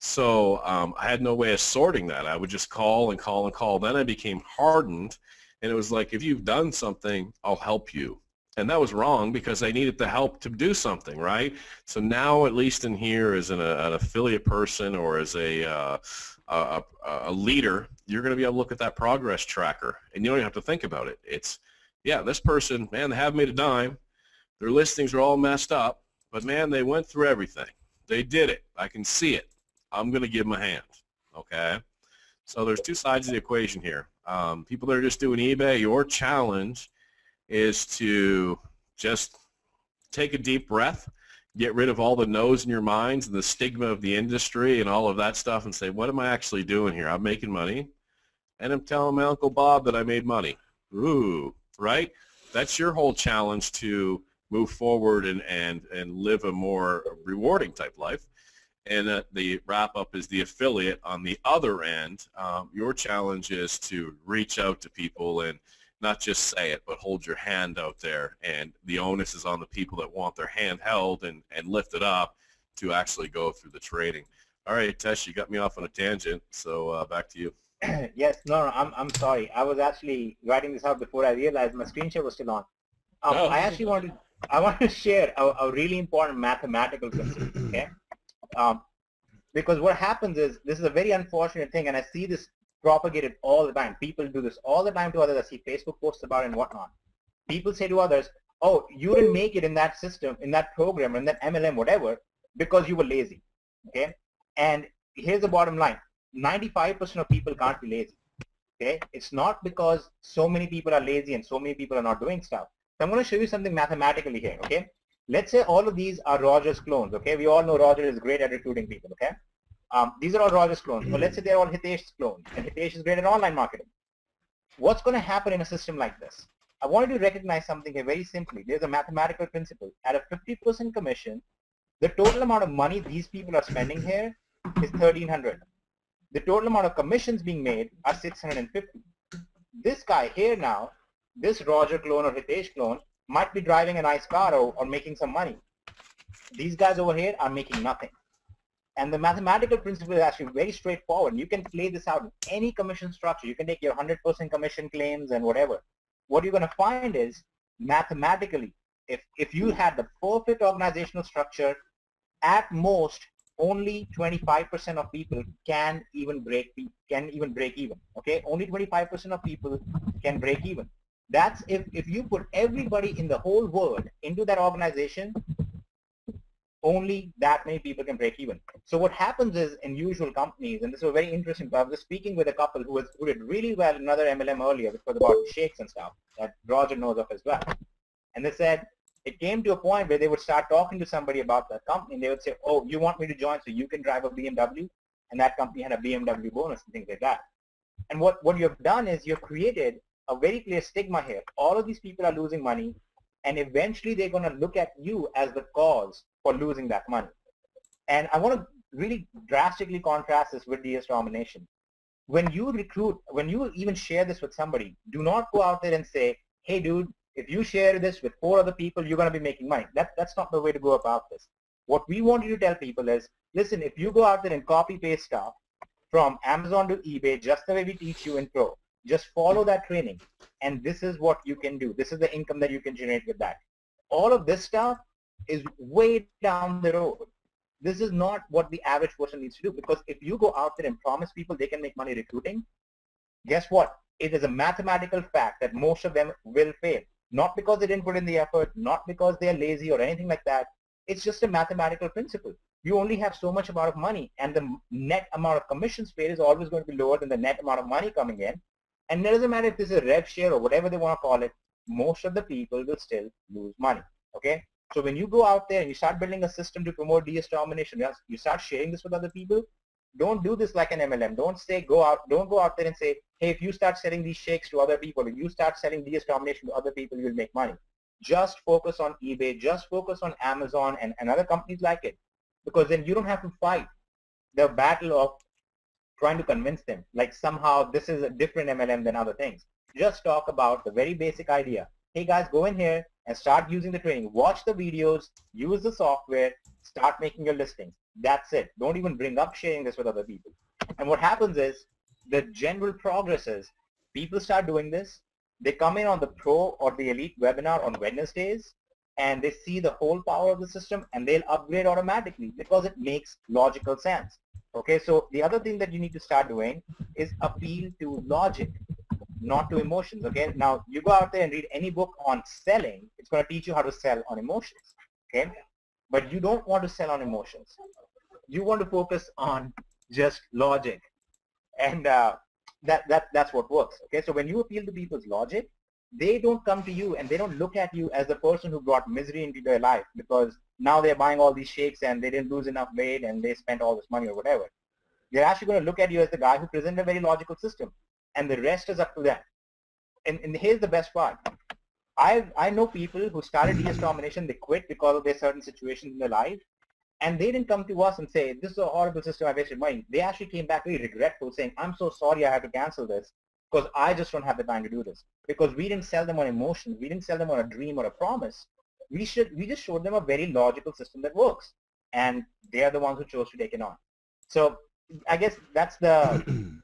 So I had no way of sorting that. I would just call and call and call. Then I became hardened, and it was like, if you've done something, I'll help you. And that was wrong, because I needed the help to do something, right? So now, at least in here, as an affiliate person or as a leader, you're going to be able to look at that progress tracker, and you don't even have to think about it. It's, yeah, this person, man, they haven't made a dime. Their listings are all messed up, but, man, they went through everything. They did it. I can see it. I'm going to give them a hand, okay? So there's two sides of the equation here. People that are just doing eBay, your challenge is to just take a deep breath, get rid of all the no's in your minds and the stigma of the industry and all of that stuff and say, what am I actually doing here? I'm making money, and I'm telling my Uncle Bob that I made money. Ooh, right? That's your whole challenge to move forward and live a more rewarding type life. And the wrap-up is the affiliate on the other end. Your challenge is to reach out to people and not just say it, but hold your hand out there. And the onus is on the people that want their hand held and lifted up to actually go through the training. All right, Tesh, you got me off on a tangent, so back to you. Yes, no, I'm sorry. I was actually writing this out before I realized my screen share was still on. I actually wanted to share a really important mathematical principle, okay? Because what happens is, this is a very unfortunate thing, and I see this propagated all the time. People do this all the time to others. I see Facebook posts about it and whatnot. People say to others, oh, you didn't make it in that system, in that program, in that MLM, whatever, because you were lazy, okay? And here's the bottom line. 95% of people can't be lazy, okay? It's not because so many people are lazy and so many people are not doing stuff. So I'm going to show you something mathematically here, okay? Let's say all of these are Roger's clones, okay? We all know Roger is great at recruiting people, okay? These are all Roger's clones. Or let's say they're all Hitesh's clones, and Hitesh is great at online marketing. What's going to happen in a system like this? I want you to recognize something here very simply. There's a mathematical principle. At a 50% commission, the total amount of money these people are spending here is $1,300. The total amount of commissions being made are $650. This guy here now, this Roger clone or Hitesh clone, might be driving a nice car or making some money. These guys over here are making nothing. And the mathematical principle is actually very straightforward. You can play this out in any commission structure. You can take your 100% commission claims and whatever. What you're going to find is, mathematically, if you had the perfect organizational structure, at most, only 25% of people can even break even. Okay, only 25% of people can break even. That's if you put everybody in the whole world into that organization, only that many people can break even. So what happens is, in usual companies, and this was very interesting, I was speaking with a couple who did really well in another MLM earlier, which was about shakes and stuff that Roger knows of as well. And they said it came to a point where they would start talking to somebody about that company, and they would say, oh, you want me to join so you can drive a BMW? And that company had a BMW bonus and things like that. And what you've done is you've created a very clear stigma here. All of these people are losing money, and eventually they're going to look at you as the cause for losing that money. And I want to really drastically contrast this with DS Domination. When you recruit, when you even share this with somebody, do not go out there and say, hey, dude, if you share this with 4 other people, you're going to be making money. That's not the way to go about this. What we want you to tell people is, listen, if you go out there and copy-paste stuff from Amazon to eBay, just the way we teach you in Pro, just follow that training, and this is what you can do. This is the income that you can generate with that. All of this stuff is way down the road. This is not what the average person needs to do, because if you go out there and promise people they can make money recruiting, guess what? It is a mathematical fact that most of them will fail. Not because they didn't put in the effort, not because they're lazy or anything like that. It's just a mathematical principle. You only have so much amount of money, and the net amount of commissions paid is always going to be lower than the net amount of money coming in. And it doesn't matter if this is a rev share or whatever they want to call it, most of the people will still lose money, okay? So when you go out there and you start building a system to promote DS Domination, you start sharing this with other people, don't do this like an MLM. Don't go out there and say, hey, if you start selling these shakes to other people, if you start selling DS Domination to other people, you'll make money. Just focus on eBay, just focus on Amazon and other companies like it, because then you don't have to fight the battle of trying to convince them, like somehow this is a different MLM than other things. Just talk about the very basic idea. Hey guys, go in here and start using the training. Watch the videos, use the software, start making your listings. That's it. Don't even bring up sharing this with other people. And what happens is, the general progress is, people start doing this, they come in on the Pro or the Elite webinar on Wednesdays, and they see the whole power of the system, and they'll upgrade automatically because it makes logical sense. Okay, so the other thing that you need to start doing is appeal to logic, not to emotions. Okay, now you go out there and read any book on selling, it's going to teach you how to sell on emotions. Okay, but you don't want to sell on emotions. You want to focus on just logic, and that's what works. Okay, so when you appeal to people's logic, they don't come to you and they don't look at you as the person who brought misery into their life because now they're buying all these shakes and they didn't lose enough weight and they spent all this money or whatever. They're actually going to look at you as the guy who presented a very logical system, and the rest is up to them. And here's the best part. I know people who started DS Domination, they quit because of their certain situations in their life, and they didn't come to us and say, this is a horrible system, I wasted money. They actually came back very regretful saying, I'm so sorry I had to cancel this because I just don't have the time to do this. Because we didn't sell them on emotions. We didn't sell them on a dream or a promise. We just showed them a very logical system that works. And they are the ones who chose to take it on. So I guess that's the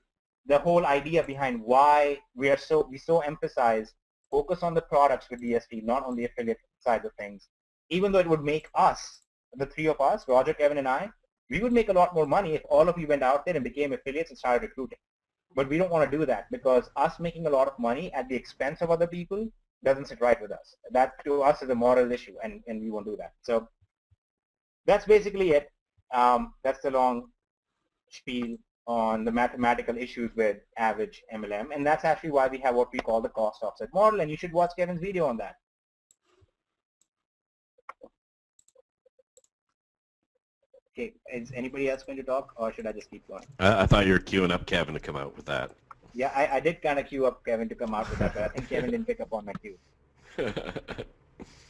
whole idea behind why we so emphasize focus on the products with DST, not on the affiliate side of things. Even though it would make us, the three of us, Roger, Kevin, and I, we would make a lot more money if all of you went out there and became affiliates and started recruiting. But we don't want to do that because us making a lot of money at the expense of other people doesn't sit right with us. That to us is a moral issue, and we won't do that. So that's basically it. That's the long spiel on the mathematical issues with average MLM, and that's actually why we have what we call the cost offset model, and you should watch Kevin's video on that. Okay, is anybody else going to talk, or should I just keep going? I thought you were queuing up Kevin to come out with that. Yeah, I did kind of queue up Kevin to come out with that, but I think Kevin didn't pick up on my cue.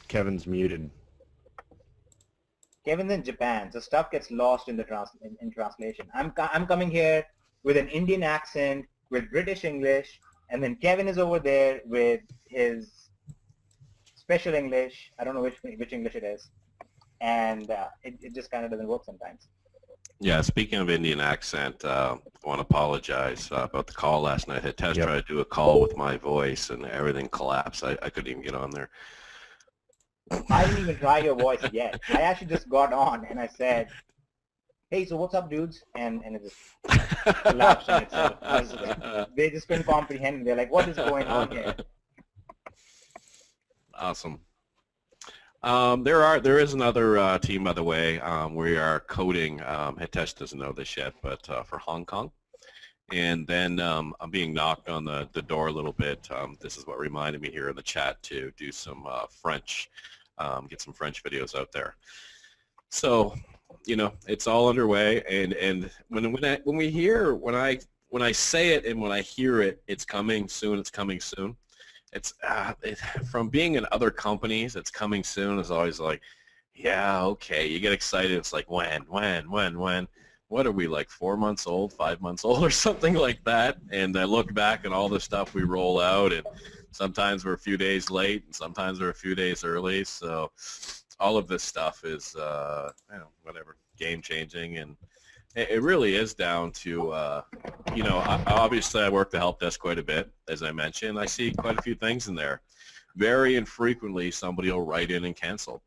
Kevin's muted. Kevin's in Japan, so stuff gets lost in the in translation. I'm coming here with an Indian accent, with British English, and then Kevin is over there with his special English. I don't know which English it is, and it just kind of doesn't work sometimes. Yeah, speaking of Indian accent, I want to apologize about the call last night. I had tried to do a call with my voice, and everything collapsed. I couldn't even get on there. I didn't even try your voice yet. I actually just got on and I said, hey, so what's up, dudes? And it just collapsed on itself. They just couldn't comprehend. They're like, what is going on here? Awesome. There is another team, by the way. We are coding. Hitesh doesn't know this yet, but for Hong Kong. And then I'm being knocked on the door a little bit. This is what reminded me here in the chat to do some French, get some French videos out there. So, you know, it's all underway. And when I say it and when I hear it, it's coming soon. It's coming soon. It's from being in other companies, it's coming soon is always like, yeah, okay. You get excited. It's like when? What are we, like 4 months old, 5 months old, or something like that? And I look back at all the stuff we roll out, and sometimes we're a few days late, and sometimes we're a few days early. So all of this stuff is, whatever, game changing, and it really is down to, obviously I work the help desk quite a bit, as I mentioned. I see quite a few things in there. Very infrequently, somebody will write in and cancel.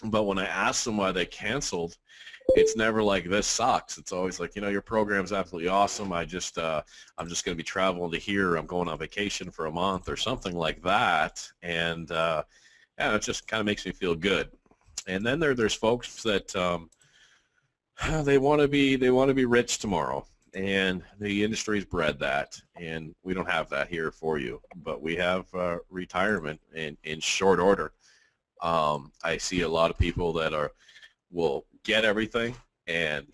But when I ask them why they canceled, it's never like, this sucks. It's always like, your program's absolutely awesome. I'm just going to be traveling to here. I'm going on vacation for a month or something like that. And it just kind of makes me feel good. And then there's folks that they want to be rich tomorrow. And the industry's bred that, and we don't have that here for you. But we have retirement in short order. I see a lot of people that will get everything, and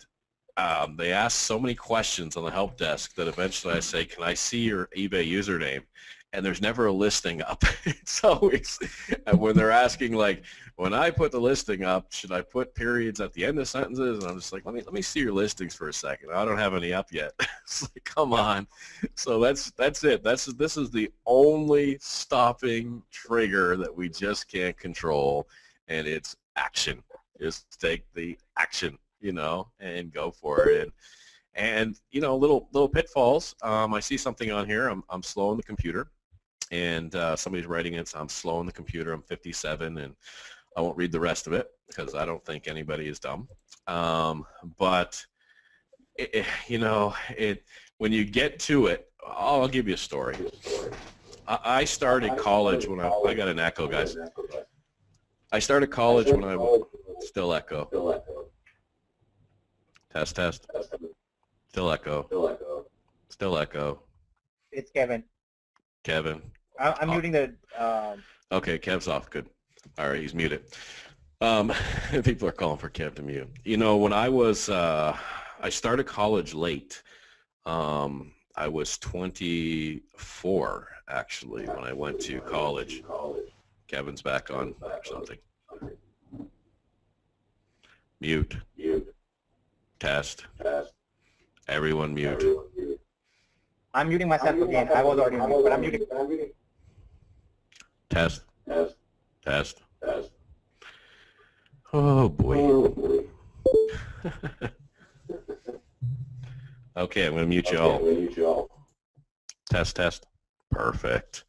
they ask so many questions on the help desk that eventually I say, can I see your eBay username? And there's never a listing up. It's always, and when they're asking, like, when I put the listing up, should I put periods at the end of sentences? And I'm just like, let me see your listings for a second. I don't have any up yet. It's like, come on. So that's it. This is the only stopping trigger that we just can't control, and it's action. Just take the action, and go for it. And little pitfalls. I see something on here. I'm slow on the computer, and somebody's writing it. So I'm slow on the computer. I'm 57, and I won't read the rest of it because I don't think anybody is dumb. But when you get to it, I'll give you a story. I started college when I got an echo, guys. I started college when I still echo. Test. Still echo. Still echo. It's Kevin. Kevin. I'm muting the. Okay, Kev's off. Good. All right, he's muted. People are calling for Kev to mute. You know, when I started college late. I was 24, actually, when I went to college. Kevin's back on or something. Mute. Test. Everyone mute. I'm muting myself again. I was already on mute, but I'm muting. Test. Test. Oh, boy. Okay, I'm going to mute you all. Test, test. Perfect.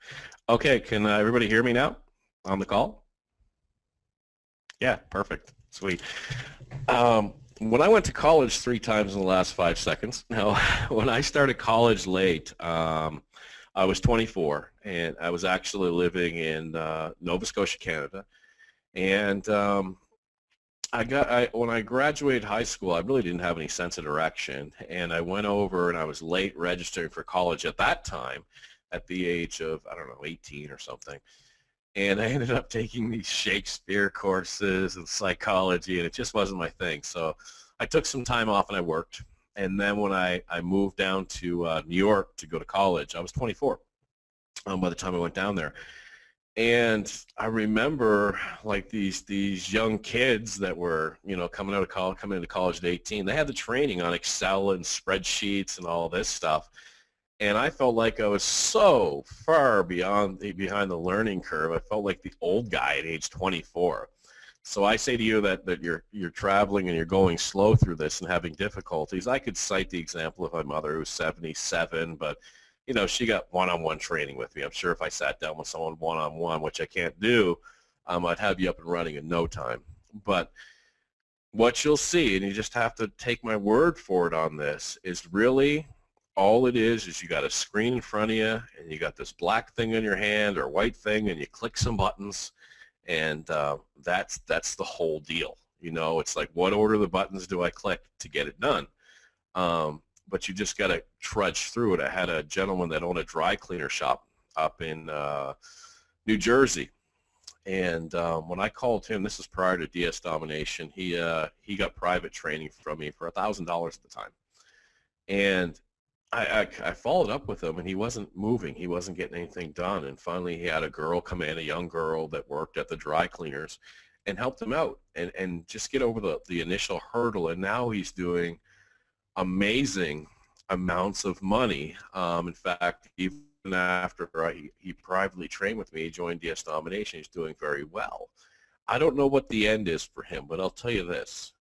Okay, can everybody hear me now on the call? Yeah, perfect. Sweet. When I went to college 3 times in the last 5 seconds, no, when I started college late, I was 24, and I was actually living in Nova Scotia, Canada. And when I graduated high school, I really didn't have any sense of direction, and I went over and I was late registering for college at that time, at the age of, I don't know, 18 or something. And I ended up taking these Shakespeare courses and psychology, and it just wasn't my thing. So I took some time off and I worked. And then when I moved down to New York to go to college, I was 24 by the time I went down there. And I remember like these young kids that were, you know, coming into college at 18, they had the training on Excel and spreadsheets and all this stuff. And I felt like I was so far behind the learning curve. I felt like the old guy at age 24. So I say to you that you're traveling and you're going slow through this and having difficulties. I could cite the example of my mother who's 77, but you know, she got one-on-one training with me. I'm sure if I sat down with someone one-on-one, which I can't do, I'd have you up and running in no time. But what you'll see, and you just have to take my word for it on this, is really all it is you got a screen in front of you, and you got this black thing in your hand or white thing, and you click some buttons, and that's the whole deal. You know, it's like, what order of the buttons do I click to get it done? But you just got to trudge through it. I had a gentleman that owned a dry cleaner shop up in New Jersey, and when I called him, this is prior to DS Domination, he got private training from me for $1,000 at the time, and I followed up with him, and he wasn't moving. He wasn't getting anything done, and finally he had a girl come in, a young girl that worked at the dry cleaners, and helped him out and just get over the initial hurdle, and now he's doing amazing amounts of money. In fact, even after he privately trained with me, he joined DS Domination, he's doing very well. I don't know what the end is for him, but I'll tell you this.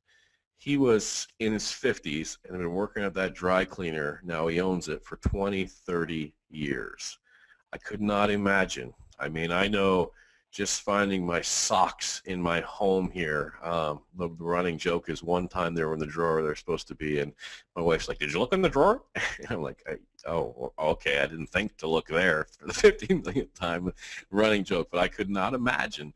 He was in his 50s and had been working at that dry cleaner. Now he owns it for 20, 30 years. I could not imagine. I mean, I know just finding my socks in my home here. The running joke is one time they were in the drawer they're supposed to be, and my wife's like, "Did you look in the drawer?" And I'm like, "Oh, okay, I didn't think to look there," for the 15th millionth time running joke, but I could not imagine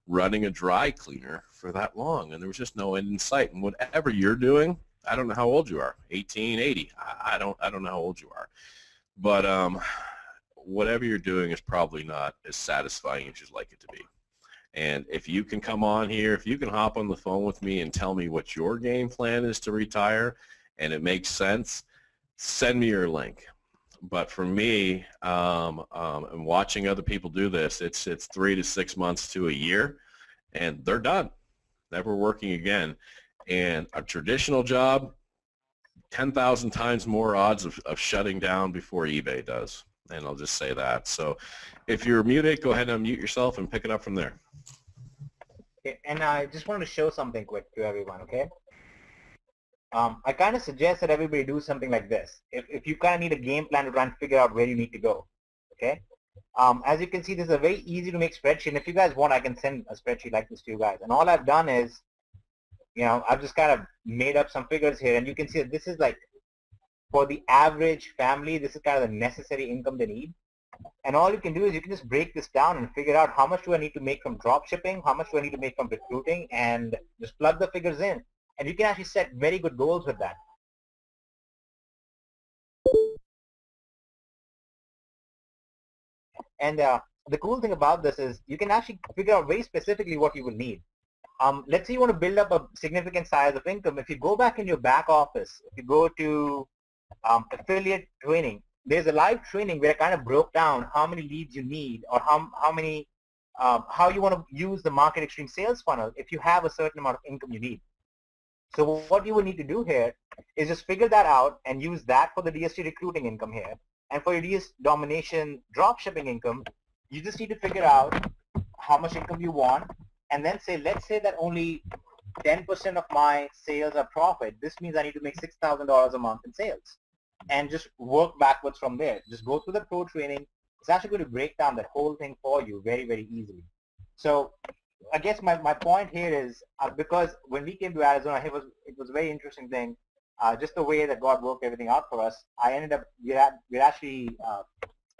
running a dry cleaner for that long, and there was just no end in sight. And whatever you're doing, I don't know how old you are, 18, 80, I don't know how old you are, but whatever you're doing is probably not as satisfying as you'd like it to be. And if you can come on here, if you can hop on the phone with me and tell me what your game plan is to retire and it makes sense, send me your link. But for me, and watching other people do this, it's 3 to 6 months to a year, and they're done, never working again. And a traditional job, 10,000 times more odds of shutting down before eBay does. And I'll just say that. So if you're muted, go ahead and unmute yourself and pick it up from there. Okay, and I just wanted to show something quick to everyone, okay? I kind of suggest that everybody do something like this. If you kind of need a game plan to try and figure out where you need to go, okay? As you can see, this is a very easy to make spreadsheet. And if you guys want, I can send a spreadsheet like this to you guys. And all I've done is, you know, I've just kind of made up some figures here. And you can see that this is like, for the average family, this is kind of the necessary income they need. And all you can do is you can just break this down and figure out how much do I need to make from drop shipping, how much do I need to make from recruiting, and just plug the figures in. And you can actually set very good goals with that. And the cool thing about this is you can actually figure out very specifically what you will need. Let's say you want to build up a significant size of income. If you go back in your back office, if you go to affiliate training, there's a live training where I kind of broke down how many leads you need, or how you want to use the Market Extreme sales funnel if you have a certain amount of income you need. So what you will need to do here is just figure that out and use that for the DST recruiting income here. And for your DS Domination drop shipping income, you just need to figure out how much income you want, and then say, let's say that only 10% of my sales are profit. This means I need to make $6,000 a month in sales, and just work backwards from there. Just go through the pro training. It's actually going to break down that whole thing for you very, very easily. So I guess my point here is because when we came to Arizona, it was a very interesting thing. Just the way that God worked everything out for us. I ended up, we actually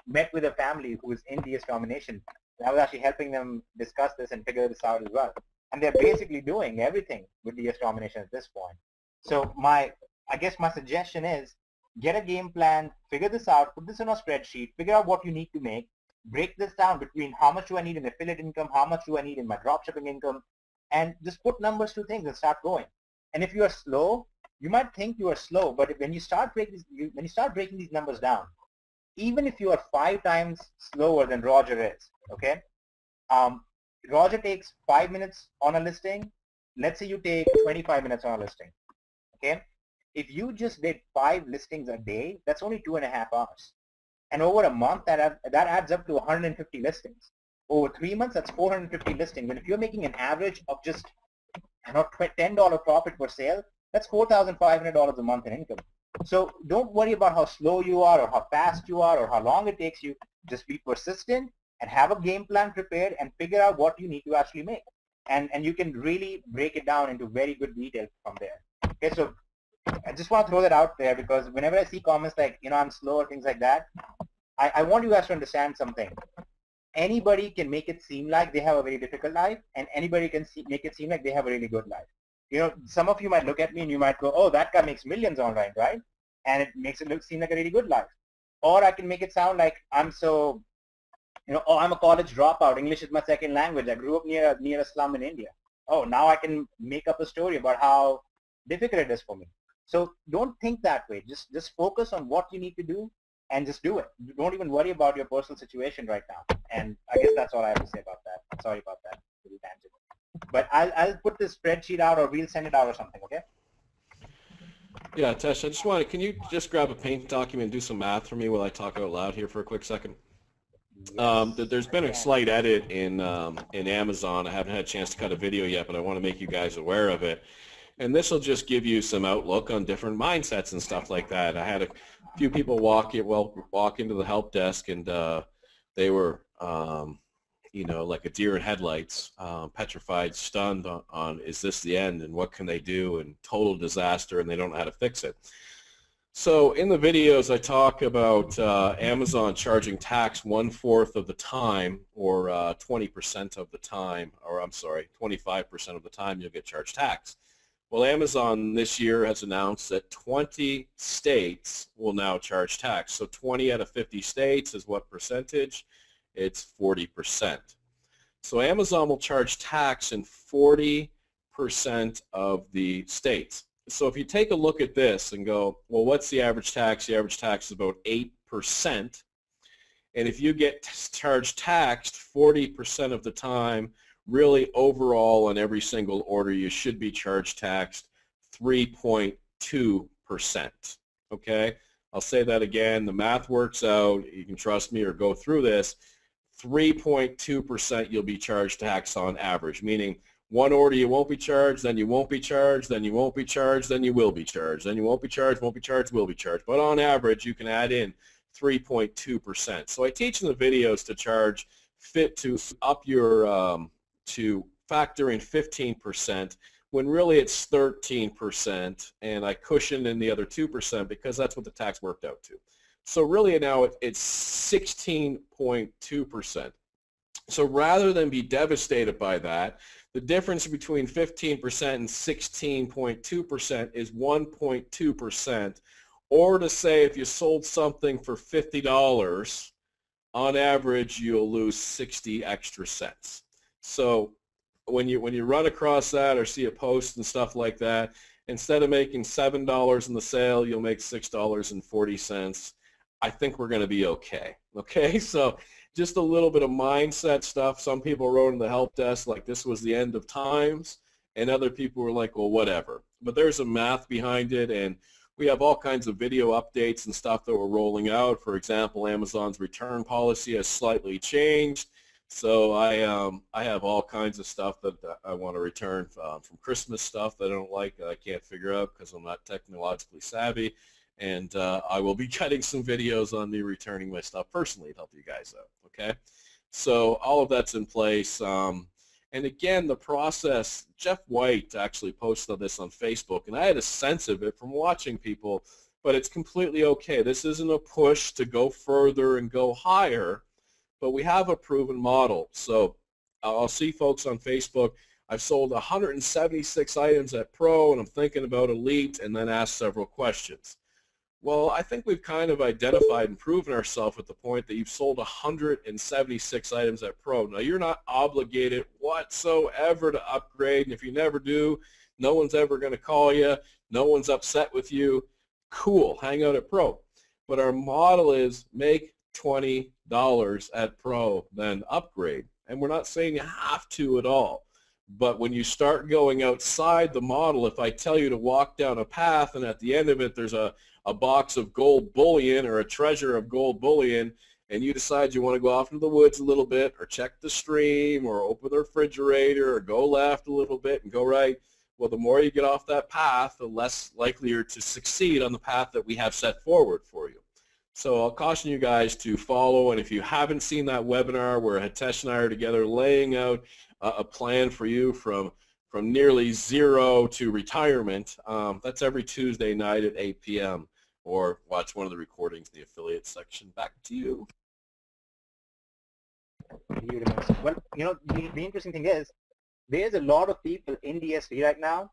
met with a family who was in DS Domination. I was actually helping them discuss this and figure this out as well. And they're basically doing everything with DS Domination at this point. So I guess my suggestion is get a game plan, figure this out, put this in a spreadsheet, figure out what you need to make, break this down between how much do I need in affiliate income, how much do I need in my dropshipping income, and just put numbers to things and start going. And if you are slow, you might think you are slow, but when you start breaking these numbers down, even if you are 5 times slower than Roger is, okay? Roger takes 5 minutes on a listing. Let's say you take 25 minutes on a listing, okay? If you just did 5 listings a day, that's only 2.5 hours. And over a month, that adds up to 150 listings. Over 3 months, that's 450 listings. And if you're making an average of just $10 profit per sale, that's $4,500 a month in income. So don't worry about how slow you are or how fast you are or how long it takes you. Just be persistent and have a game plan prepared and figure out what you need to actually make. And you can really break it down into very good detail from there. Okay, so I just want to throw that out there because whenever I see comments like, I'm slow or things like that, I want you guys to understand something. Anybody can make it seem like they have a very difficult life, and anybody can make it seem like they have a really good life. Some of you might look at me and you might go, oh, that guy makes millions online, right? And it makes it seem like a really good life. Or I can make it sound like I'm so, I'm a college dropout. English is my second language. I grew up near a slum in India. Oh, now I can make up a story about how difficult it is for me. So don't think that way. Just focus on what you need to do and just do it. Don't even worry about your personal situation right now. And I guess that's all I have to say about that. Sorry about that little tangent. But I'll put this spreadsheet out, or we'll send it out or something, okay? Yeah, Tesh, can you just grab a Paint document and do some math for me while I talk out loud here for a quick second? Yes, there's been a slight edit in Amazon. I haven't had a chance to cut a video yet, but I want to make you guys aware of it. And this will just give you some outlook on different mindsets and stuff like that. I had a few people walk into the help desk, and they were, like a deer in headlights, petrified, stunned on is this the end, and what can they do, and total disaster, and they don't know how to fix it. So in the videos, I talk about Amazon charging tax 1/4 of the time, or 20% of the time, or I'm sorry, 25% of the time you'll get charged tax. Well, Amazon this year has announced that 20 states will now charge tax. So 20 out of 50 states is what percentage? It's 40%. So Amazon will charge tax in 40% of the states. So if you take a look at this and go, well, what's the average tax? The average tax is about 8%. And if you get charged taxed 40% of the time, really overall on every single order, you should be charged taxed 3.2%. Okay? I'll say that again. The math works out. You can trust me or go through this. 3.2% you'll be charged tax on average, meaning one order you won't be charged, then you won't be charged, then you won't be charged, then you will be charged, then you won't be charged, will be charged. But on average, you can add in 3.2%. So I teach in the videos to charge to up your to factor in 15% when really it's 13%, and I cushion in the other 2% because that's what the tax worked out to. So really now it's 16.2%. So rather than be devastated by that, the difference between 15% and 16.2% is 1.2%, or to say if you sold something for $50 on average, you'll lose 60 extra cents. So when you run across that or see a post and stuff like that, instead of making $7 in the sale, you'll make $6.40. I think we're going to be okay. Okay, so just a little bit of mindset stuff. Some people wrote in the help desk like this was the end of times, and other people were like, well, whatever. But there's a math behind it, and we have all kinds of video updates and stuff that we're rolling out. For example, Amazon's return policy has slightly changed. So I have all kinds of stuff that I want to return from Christmas stuff that I don't like, that I can't figure out because I'm not technologically savvy. And I will be getting some videos on me returning my stuff personally to help you guys out, okay? So all of that's in place. And again, the process, Jeff White actually posted this on Facebook, and I had a sense of it from watching people, but it's completely okay. This isn't a push to go further and go higher, but we have a proven model. So I'll see folks on Facebook, I've sold 176 items at Pro, and I'm thinking about Elite, and then ask several questions. Well, I think we've kind of identified and proven ourselves at the point that you've sold 176 items at Pro. Now, you're not obligated whatsoever to upgrade, and if you never do, no one's ever going to call you, no one's upset with you. Cool, hang out at Pro. But our model is make $20 at Pro, then upgrade. And we're not saying you have to at all. But when you start going outside the model, if I tell you to walk down a path and at the end of it there's a box of gold bullion or a treasure of gold bullion, and you decide you want to go off into the woods a little bit or check the stream or open the refrigerator or go left a little bit and go right, well, the more you get off that path, the less likely you're to succeed on the path that we have set forward for you. So I'll caution you guys to follow, and if you haven't seen that webinar where Hitesh and I are together laying out a plan for you from nearly zero to retirement, that's every Tuesday night at 8 p.m. or watch one of the recordings in the affiliate section. Back to you. Well, you know, the interesting thing is there's a lot of people in DSD right now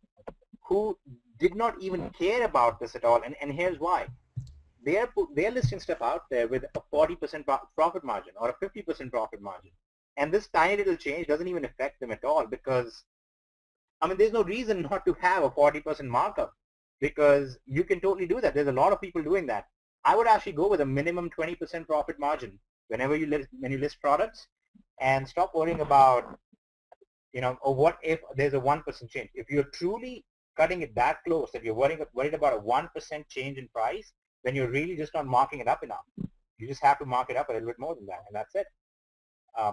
who did not even care about this at all, and here's why. They're listing stuff out there with a 40% profit margin or a 50% profit margin. And this tiny little change doesn't even affect them at all because, I mean, there's no reason not to have a 40% markup because you can totally do that. There's a lot of people doing that. I would actually go with a minimum 20% profit margin whenever you list products, and stop worrying about, you know, or what if there's a 1% change. If you're truly cutting it that close, that you're worried about a 1% change in price, then you're really just not marking it up enough. You just have to mark it up a little bit more than that, and that's it.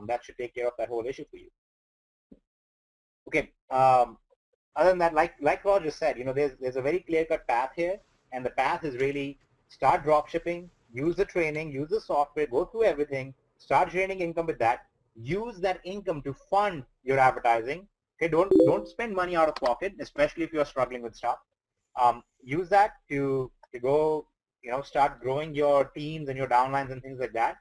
That should take care of that whole issue for you. Okay. Other than that, like Roger said, you know, there's a very clear-cut path here, and the path is really start drop shipping, use the training, use the software, go through everything, start generating income with that, use that income to fund your advertising. Okay, don't spend money out of pocket, especially if you're struggling with stuff. Use that to go, you know, start growing your teams and your downlines and things like that,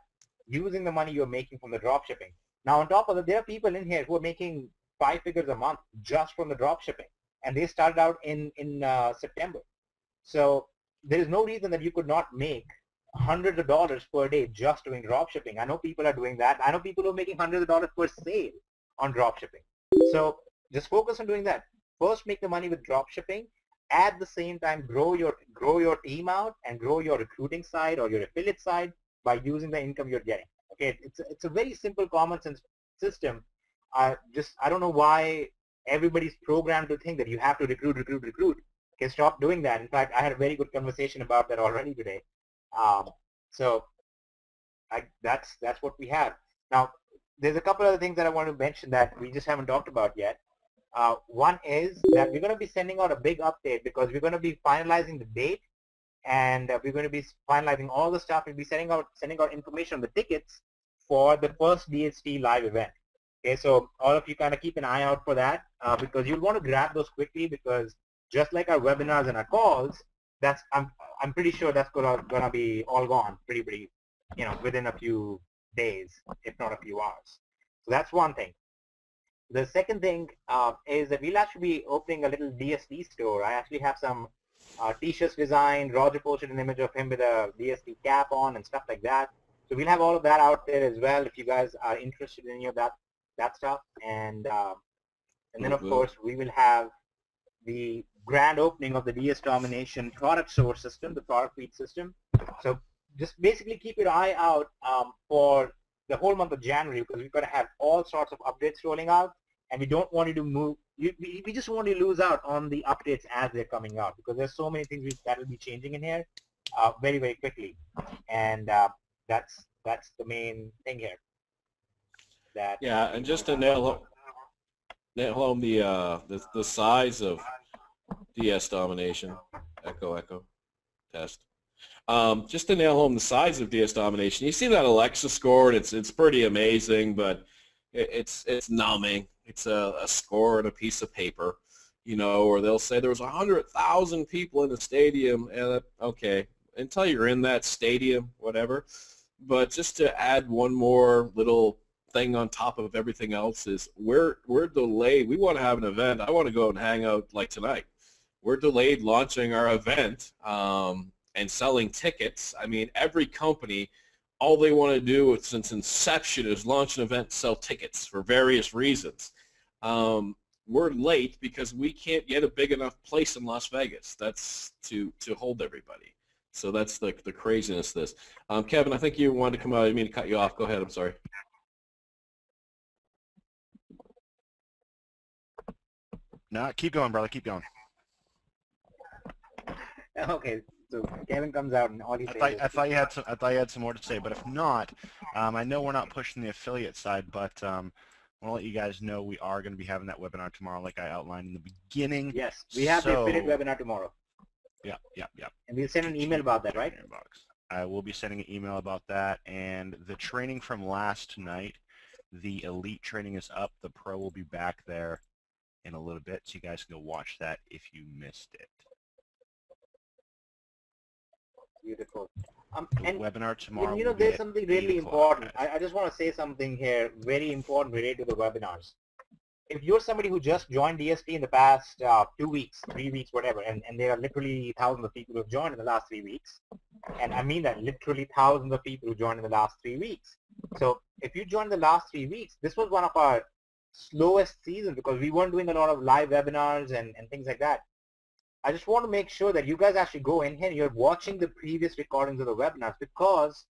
using the money you're making from the drop shipping. Now, on top of that, there are people in here who are making 5 figures a month just from the drop shipping, and they started out in September. So there is no reason that you could not make hundreds of dollars per day just doing drop shipping. I know people are doing that. I know people who are making hundreds of dollars per sale on drop shipping. So just focus on doing that. First, make the money with drop shipping. At the same time, grow your team out and grow your recruiting side or your affiliate side by using the income you're getting. Okay, it's a very simple, common sense system. I don't know why everybody's programmed to think that you have to recruit. Okay, stop doing that. In fact, I had a very good conversation about that already today. So that's what we have. Now, there's a couple other things that I want to mention that we just haven't talked about yet. One is that we're going to be sending out a big update because we're going to be finalizing the date, and we're going to be finalizing all the stuff. We'll be sending out information on the tickets for the first DST live event. Okay, so all of you kind of keep an eye out for that because you'll want to grab those quickly, because just like our webinars and our calls, I'm pretty sure that's gonna be all gone pretty, you know, within a few days, if not a few hours. So that's one thing. The second thing is that we'll actually be opening a little DST store. I actually have some t-shirts designed. Roger posted an image of him with a DST cap on and stuff like that. So we'll have all of that out there as well if you guys are interested in any of that stuff. And then of course we will have the grand opening of the DS Domination product source system, the product feed system. So just basically keep your eye out for the whole month of January, because we're going to have all sorts of updates rolling out, and we don't want you to move. We just want you to lose out on the updates as they're coming out, because there's so many things that will be changing in here very, very quickly, and that's the main thing here. Yeah, and just to nail home the size of DS Domination, echo, test. Just to nail home the size of DS Domination, you see that Alexa score, and it's pretty amazing, but it's numbing. It's a score on a piece of paper, you know, or they'll say there was 100,000 people in the stadium, and okay, until you're in that stadium, whatever. But just to add one more little thing on top of everything else is we're delayed. We want to have an event. I want to go and hang out like tonight. We're delayed launching our event and selling tickets. I mean, every company, all they want to do since inception is launch an event and sell tickets for various reasons. We're late because we can't get a big enough place in Las Vegas. That's to hold everybody. So that's the craziness of this. Kevin, I think you wanted to come out. I didn't mean to cut you off. Go ahead. I'm sorry. No, keep going, brother. Keep going. Okay, so Kevin comes out and all he says. I thought you had some more to say, but if not, I know we're not pushing the affiliate side, but I want to let you guys know we are going to be having that webinar tomorrow, like I outlined in the beginning. Yes, we have the affiliate webinar tomorrow. Yeah. And we'll send an email about that, right? I will be sending an email about that, and the training from last night, the elite training is up. The pro will be back there in a little bit, so you guys can go watch that if you missed it. Beautiful. And webinar tomorrow. You know, there's something really important. I just want to say something here, very important related to the webinars. If you're somebody who just joined DST in the past 2 weeks, 3 weeks, whatever, and there are literally thousands of people who have joined in the last 3 weeks, and I mean that, literally thousands of people who joined in the last 3 weeks. So if you joined the last 3 weeks, this was one of our slowest seasons because we weren't doing a lot of live webinars and things like that. I just want to make sure that you guys actually go in here and you're watching the previous recordings of the webinars, because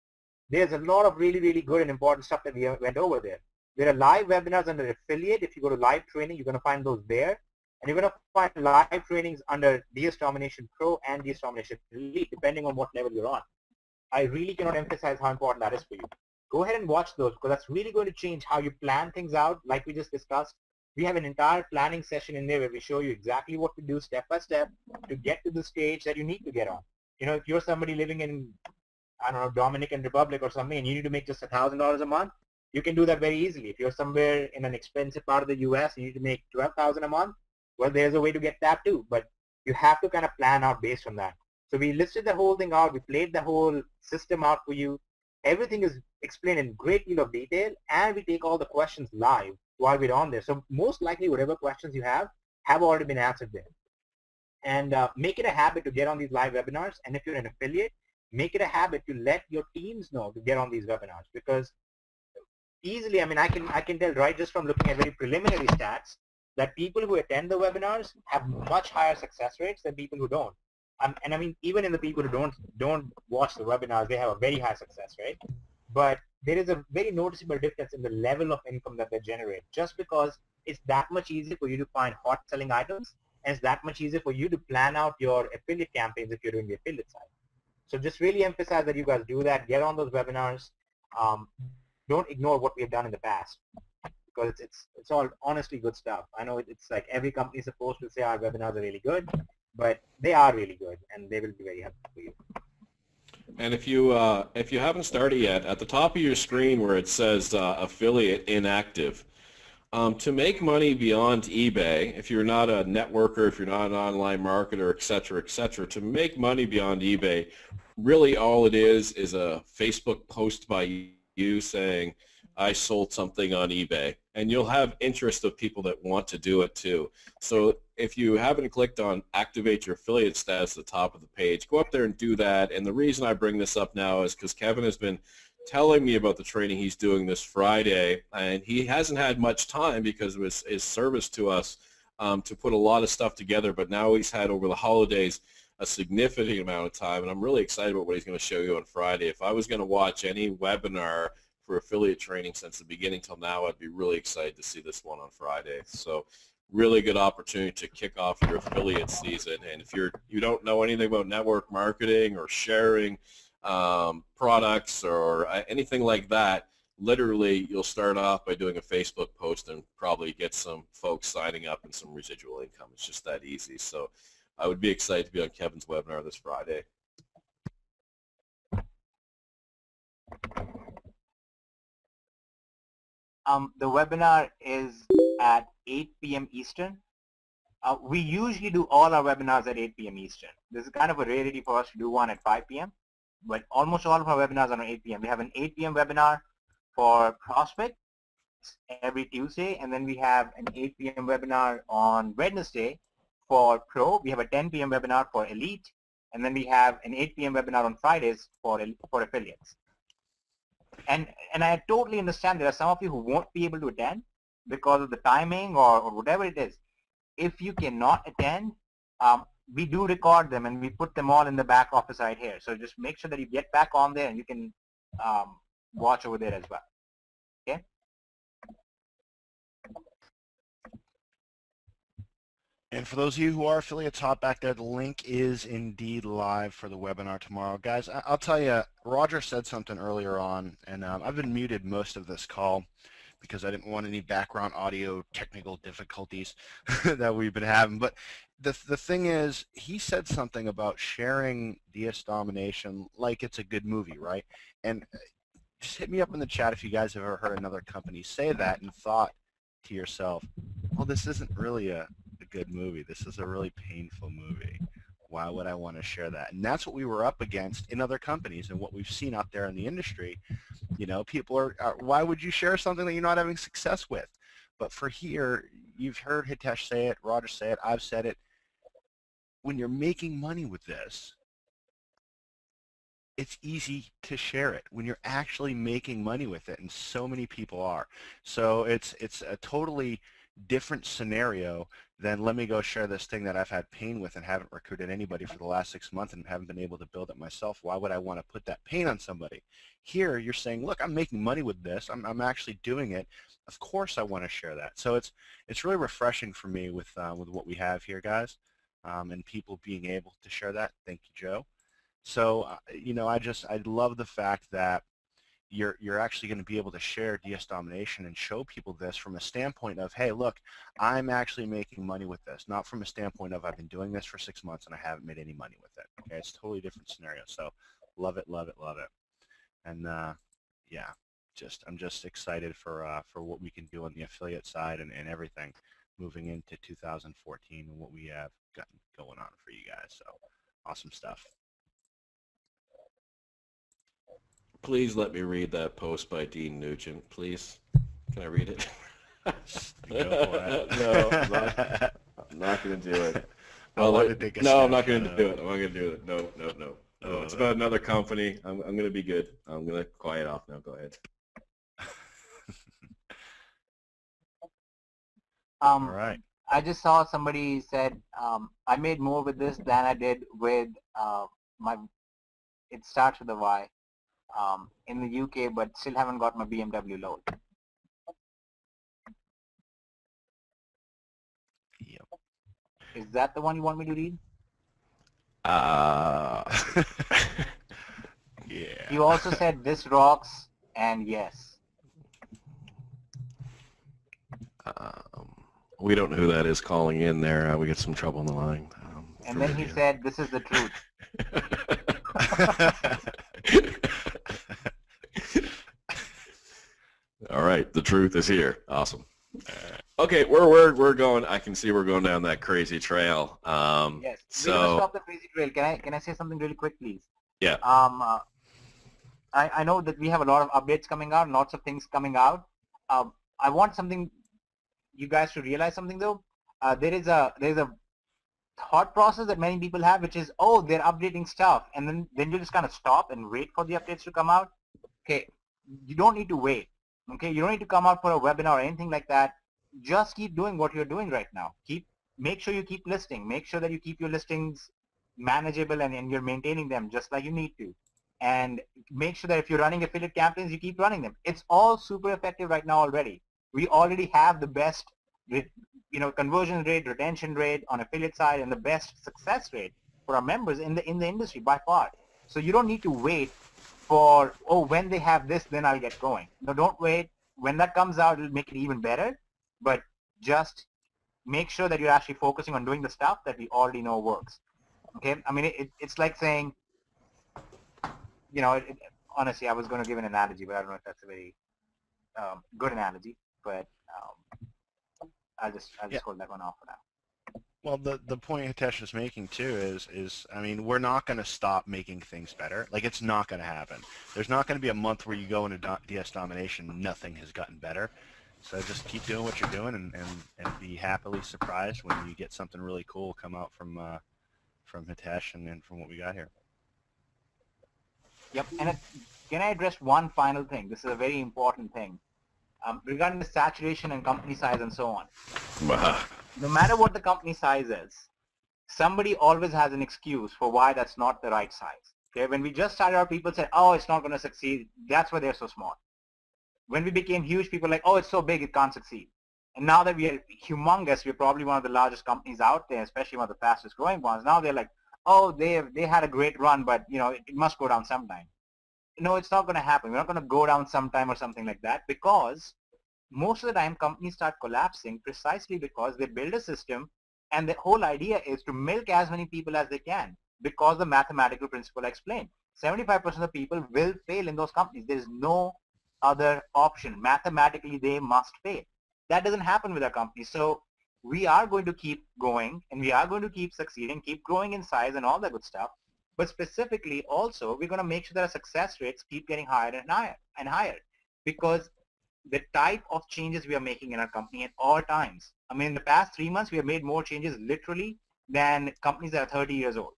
there's a lot of really, really good and important stuff that we went over there. There are live webinars under affiliate. If you go to live training, you're going to find those there. And you're going to find live trainings under DS Domination Pro and DS Domination Elite, depending on what level you're on. I really cannot emphasize how important that is for you. Go ahead and watch those, because that's really going to change how you plan things out, like we just discussed. We have an entire planning session in there where we show you exactly what to do step by step to get to the stage that you need to get on. You know, if you're somebody living in, I don't know, Dominican Republic or something, and you need to make just $1,000 a month, you can do that very easily. If you're somewhere in an expensive part of the U.S. and you need to make $12,000 a month, well, there's a way to get that too. But you have to kind of plan out based on that. So we listed the whole thing out. We played the whole system out for you. Everything is explained in great deal of detail, and we take all the questions live while we're on there. So most likely whatever questions you have already been answered there. And make it a habit to get on these live webinars. And if you're an affiliate, make it a habit to let your teams know to get on these webinars, because easily, I mean, I can tell right just from looking at very preliminary stats that people who attend the webinars have much higher success rates than people who don't. And I mean, even in the people who don't watch the webinars, they have a very high success rate. But there is a very noticeable difference in the level of income that they generate, just because it's that much easier for you to find hot selling items, and it's that much easier for you to plan out your affiliate campaigns if you're doing the affiliate side. So just really emphasize that you guys do that. Get on those webinars. Don't ignore what we have done in the past, because it's all honestly good stuff. I know it's like every company is supposed to say our webinars are really good, but they are really good, and they will be very helpful for you. And if you haven't started yet, at the top of your screen where it says affiliate inactive, to make money beyond eBay, if you're not a networker, if you're not an online marketer, et cetera, to make money beyond eBay, really all it is a Facebook post by you saying, I sold something on eBay, and you'll have interest of people that want to do it too. So if you haven't clicked on activate your affiliate status at the top of the page, go up there and do that. And the reason I bring this up now is because Kevin has been telling me about the training he's doing this Friday, and he hasn't had much time because of his service to us to put a lot of stuff together, but now he's had over the holidays a significant amount of time, and I'm really excited about what he's going to show you on Friday. If I was going to watch any webinar for affiliate training since the beginning till now, I'd be really excited to see this one on Friday. So really good opportunity to kick off your affiliate season. And if you don't know anything about network marketing or sharing products or anything like that, literally you'll start off by doing a Facebook post and probably get some folks signing up and some residual income. It's just that easy. So I would be excited to be on Kevin's webinar this Friday. The webinar is at 8 p.m. Eastern. We usually do all our webinars at 8 p.m. Eastern. This is kind of a rarity for us to do one at 5 p.m. But almost all of our webinars are on 8 p.m. We have an 8 p.m. webinar for prospect every Tuesday, and then we have an 8 p.m. webinar on Wednesday for pro. We have a 10 p.m. webinar for elite, and then we have an 8 p.m. webinar on Fridays for affiliates. And I totally understand there are some of you who won't be able to attend because of the timing or whatever it is. If you cannot attend, we do record them and we put them all in the back office right here. So just make sure that you get back on there and you can watch over there as well. Okay? And for those of you who are affiliates, hop back there. The link is indeed live for the webinar tomorrow. Guys, I'll tell you, Roger said something earlier on, and I've been muted most of this call because I didn't want any background audio technical difficulties that we've been having. But the thing is, he said something about sharing DS Domination like it's a good movie, right? And just hit me up in the chat if you guys have ever heard another company say that and thought to yourself, well, this isn't really a good movie. This is a really painful movie. Why would I want to share that? And that's what we were up against in other companies and what we've seen out there in the industry. You know, people are why would you share something that you're not having success with? But for here, you've heard Hitesh say it, Roger say it, I've said it. When you're making money with this, it's easy to share it when you're actually making money with it, and so many people are. So it's a totally different scenario than let me go share this thing that I've had pain with and haven't recruited anybody for the last 6 months and haven't been able to build it myself. Why would I want to put that pain on somebody? Here you're saying, look, I'm making money with this. I'm actually doing it. Of course I want to share that. So it's really refreshing for me with what we have here, guys, and people being able to share that. Thank you, Joe. So you know, I love the fact that you're actually going to be able to share DS Domination and show people this from a standpoint of, hey, look, I'm actually making money with this, not from a standpoint of I've been doing this for 6 months and I haven't made any money with it. Okay, it's a totally different scenario. So love it, love it, love it. And yeah, I'm just excited for what we can do on the affiliate side and everything moving into 2014 and what we have got going on for you guys. So awesome stuff. Please let me read that post by Dean Nugent, please. Can I read it? Go for it. No, I'm not going to do it. No, I'm not going to do it. I'm not going to do it. No. It's about another company. I'm going to be good. I'm going to quiet off now. Go ahead. All right. I just saw somebody said, I made more with this than I did with it starts with a Y. In the UK, but still haven't got my BMW loan. Yep. Is that the one you want me to read? Yeah. You also said this rocks and yes. We don't know who that is calling in there. We get some trouble on the line. And then he said, this is the truth. All right, the truth is here. Awesome. Okay, we're going. I can see we're going down that crazy trail. Yes. So We're gonna stop the crazy trail. Can I say something really quick, please? Yeah. I know that we have a lot of updates coming out, lots of things coming out. I want something you guys to realize something though. There's a thought process that many people have, which is, oh, they're updating stuff, and then you just kind of stop and wait for the updates to come out. Okay, you don't need to wait. Okay, you don't need to come out for a webinar or anything like that. Just keep doing what you're doing right now. Make sure you keep listing. Make sure that you keep your listings manageable and you're maintaining them just like you need to. And make sure that if you're running affiliate campaigns, you keep running them. It's all super effective right now already. We already have the best, conversion rate, retention rate on affiliate side, and the best success rate for our members in the industry by far. So you don't need to wait for, oh, when they have this, then I'll get going. No, don't wait. When that comes out, it'll make it even better. But just make sure that you're actually focusing on doing the stuff that we already know works. Okay? I mean, it's like saying, honestly, I was going to give an analogy, but I don't know if that's a very good analogy. But I'll just hold that one off for now. Well, the point Hitesh is making too is I mean, we're not going to stop making things better. Like, it's not going to happen. There's not going to be a month where you go into DS Domination and nothing has gotten better. So just keep doing what you're doing and be happily surprised when you get something really cool come out from Hitesh and from what we got here. Yep. And can I address one final thing? This is a very important thing. Regarding the saturation and company size and so on. No matter what the company size is, somebody always has an excuse for why that's not the right size. Okay, when we just started out, people said, oh, it's not going to succeed. That's why they're so small. When we became huge, people were like, oh, it's so big, it can't succeed. And now that we are humongous, we're probably one of the largest companies out there, especially one of the fastest growing ones. Now they're like, oh, they had a great run, but it must go down sometime. No, it's not going to happen. We're not going to go down sometime or something like that, because most of the time companies start collapsing precisely because they build a system and the whole idea is to milk as many people as they can, because the mathematical principle I explained. 75% of the people will fail in those companies. There is no other option. Mathematically, they must fail. That doesn't happen with our company. So we are going to keep going and we are going to keep succeeding, keep growing in size and all that good stuff. But specifically also, we're going to make sure that our success rates keep getting higher and higher and higher, because the type of changes we are making in our company at all times. I mean, in the past 3 months, we have made more changes literally than companies that are 30 years old,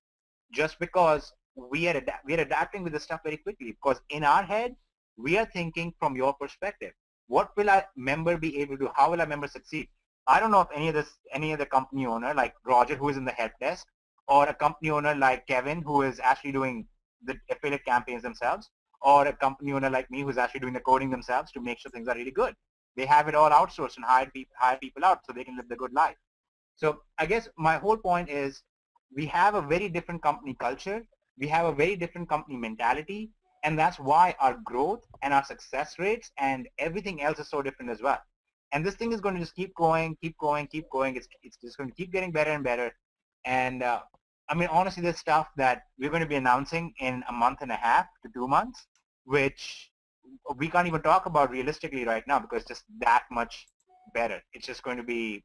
just because we are adapting with this stuff very quickly, because in our head, we are thinking from your perspective. What will our member be able to do? How will our member succeed? I don't know if any other company owner like Roger, who is in the help desk, or a company owner like Kevin, who is actually doing the affiliate campaigns themselves, or a company owner like me who's actually doing the coding themselves to make sure things are really good. They have it all outsourced and hire people out so they can live the good life. So I guess my whole point is we have a very different company culture. We have a very different company mentality. And that's why our growth and our success rates and everything else is so different as well. And this thing is going to just keep going, keep going, keep going. It's just going to keep getting better and better. And I mean, honestly, there's stuff that we're going to be announcing in a month and a half to 2 months, which we can't even talk about realistically right now because it's just that much better. It's just going to be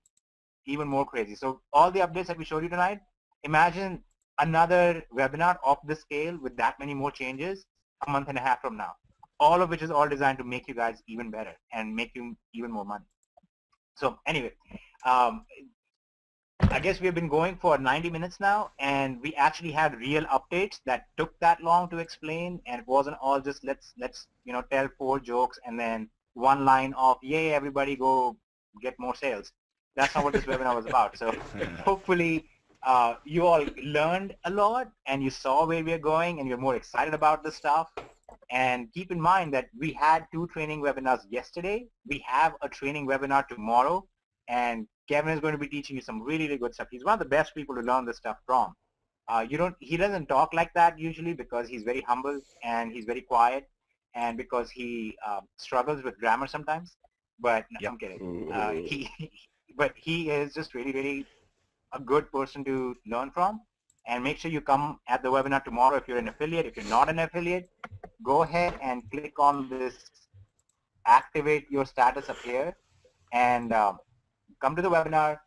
even more crazy. So all the updates that we showed you tonight, imagine another webinar of this scale with that many more changes a month and a half from now, all of which is all designed to make you guys even better and make you even more money. So anyway, I guess we've been going for 90 minutes now, and we actually had real updates that took that long to explain, and it wasn't all just let's tell 4 jokes and then one line of yay everybody go get more sales. That's not what this webinar was about. So hopefully you all learned a lot and you saw where we're going and you're more excited about this stuff. And keep in mind that we had 2 training webinars yesterday. We have a training webinar tomorrow, and Kevin is going to be teaching you some really, really good stuff. He's one of the best people to learn this stuff from. He doesn't talk like that usually because he's very humble and he's very quiet, and because he struggles with grammar sometimes. But no, I'm kidding. But he is just really, really a good person to learn from. And make sure you come at the webinar tomorrow if you're an affiliate. If you're not an affiliate, go ahead and click on this activate your status up here and come to the webinar,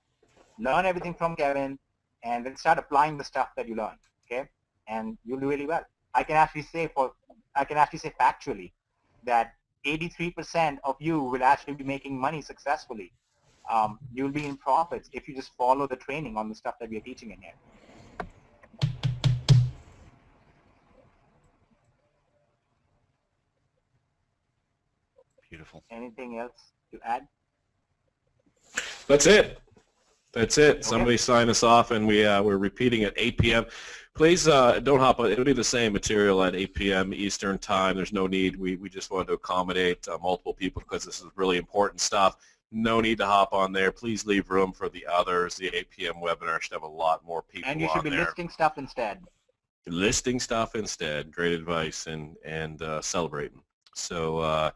learn everything from Kevin, and then start applying the stuff that you learned, okay? And you'll do really well. I can actually say factually that 83% of you will actually be making money successfully. You'll be in profits if you just follow the training on the stuff that we are teaching in here. Beautiful. Anything else to add? That's it. That's it. Okay. Somebody sign us off, and we're repeating at 8 p.m. Please don't hop on. It'll be the same material at 8 p.m. Eastern time. There's no need. We just wanted to accommodate multiple people because this is really important stuff. No need to hop on there. Please leave room for the others. The 8 p.m. webinar should have a lot more people on there. And you should be listing stuff instead. Listing stuff instead. Great advice, and celebrating. So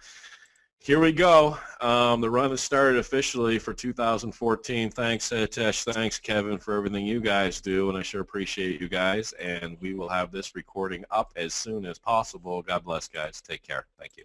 here we go. The run has started officially for 2014. Thanks, Tesh. Thanks, Kevin, for everything you guys do, and I sure appreciate you guys. And we will have this recording up as soon as possible. God bless, guys. Take care. Thank you.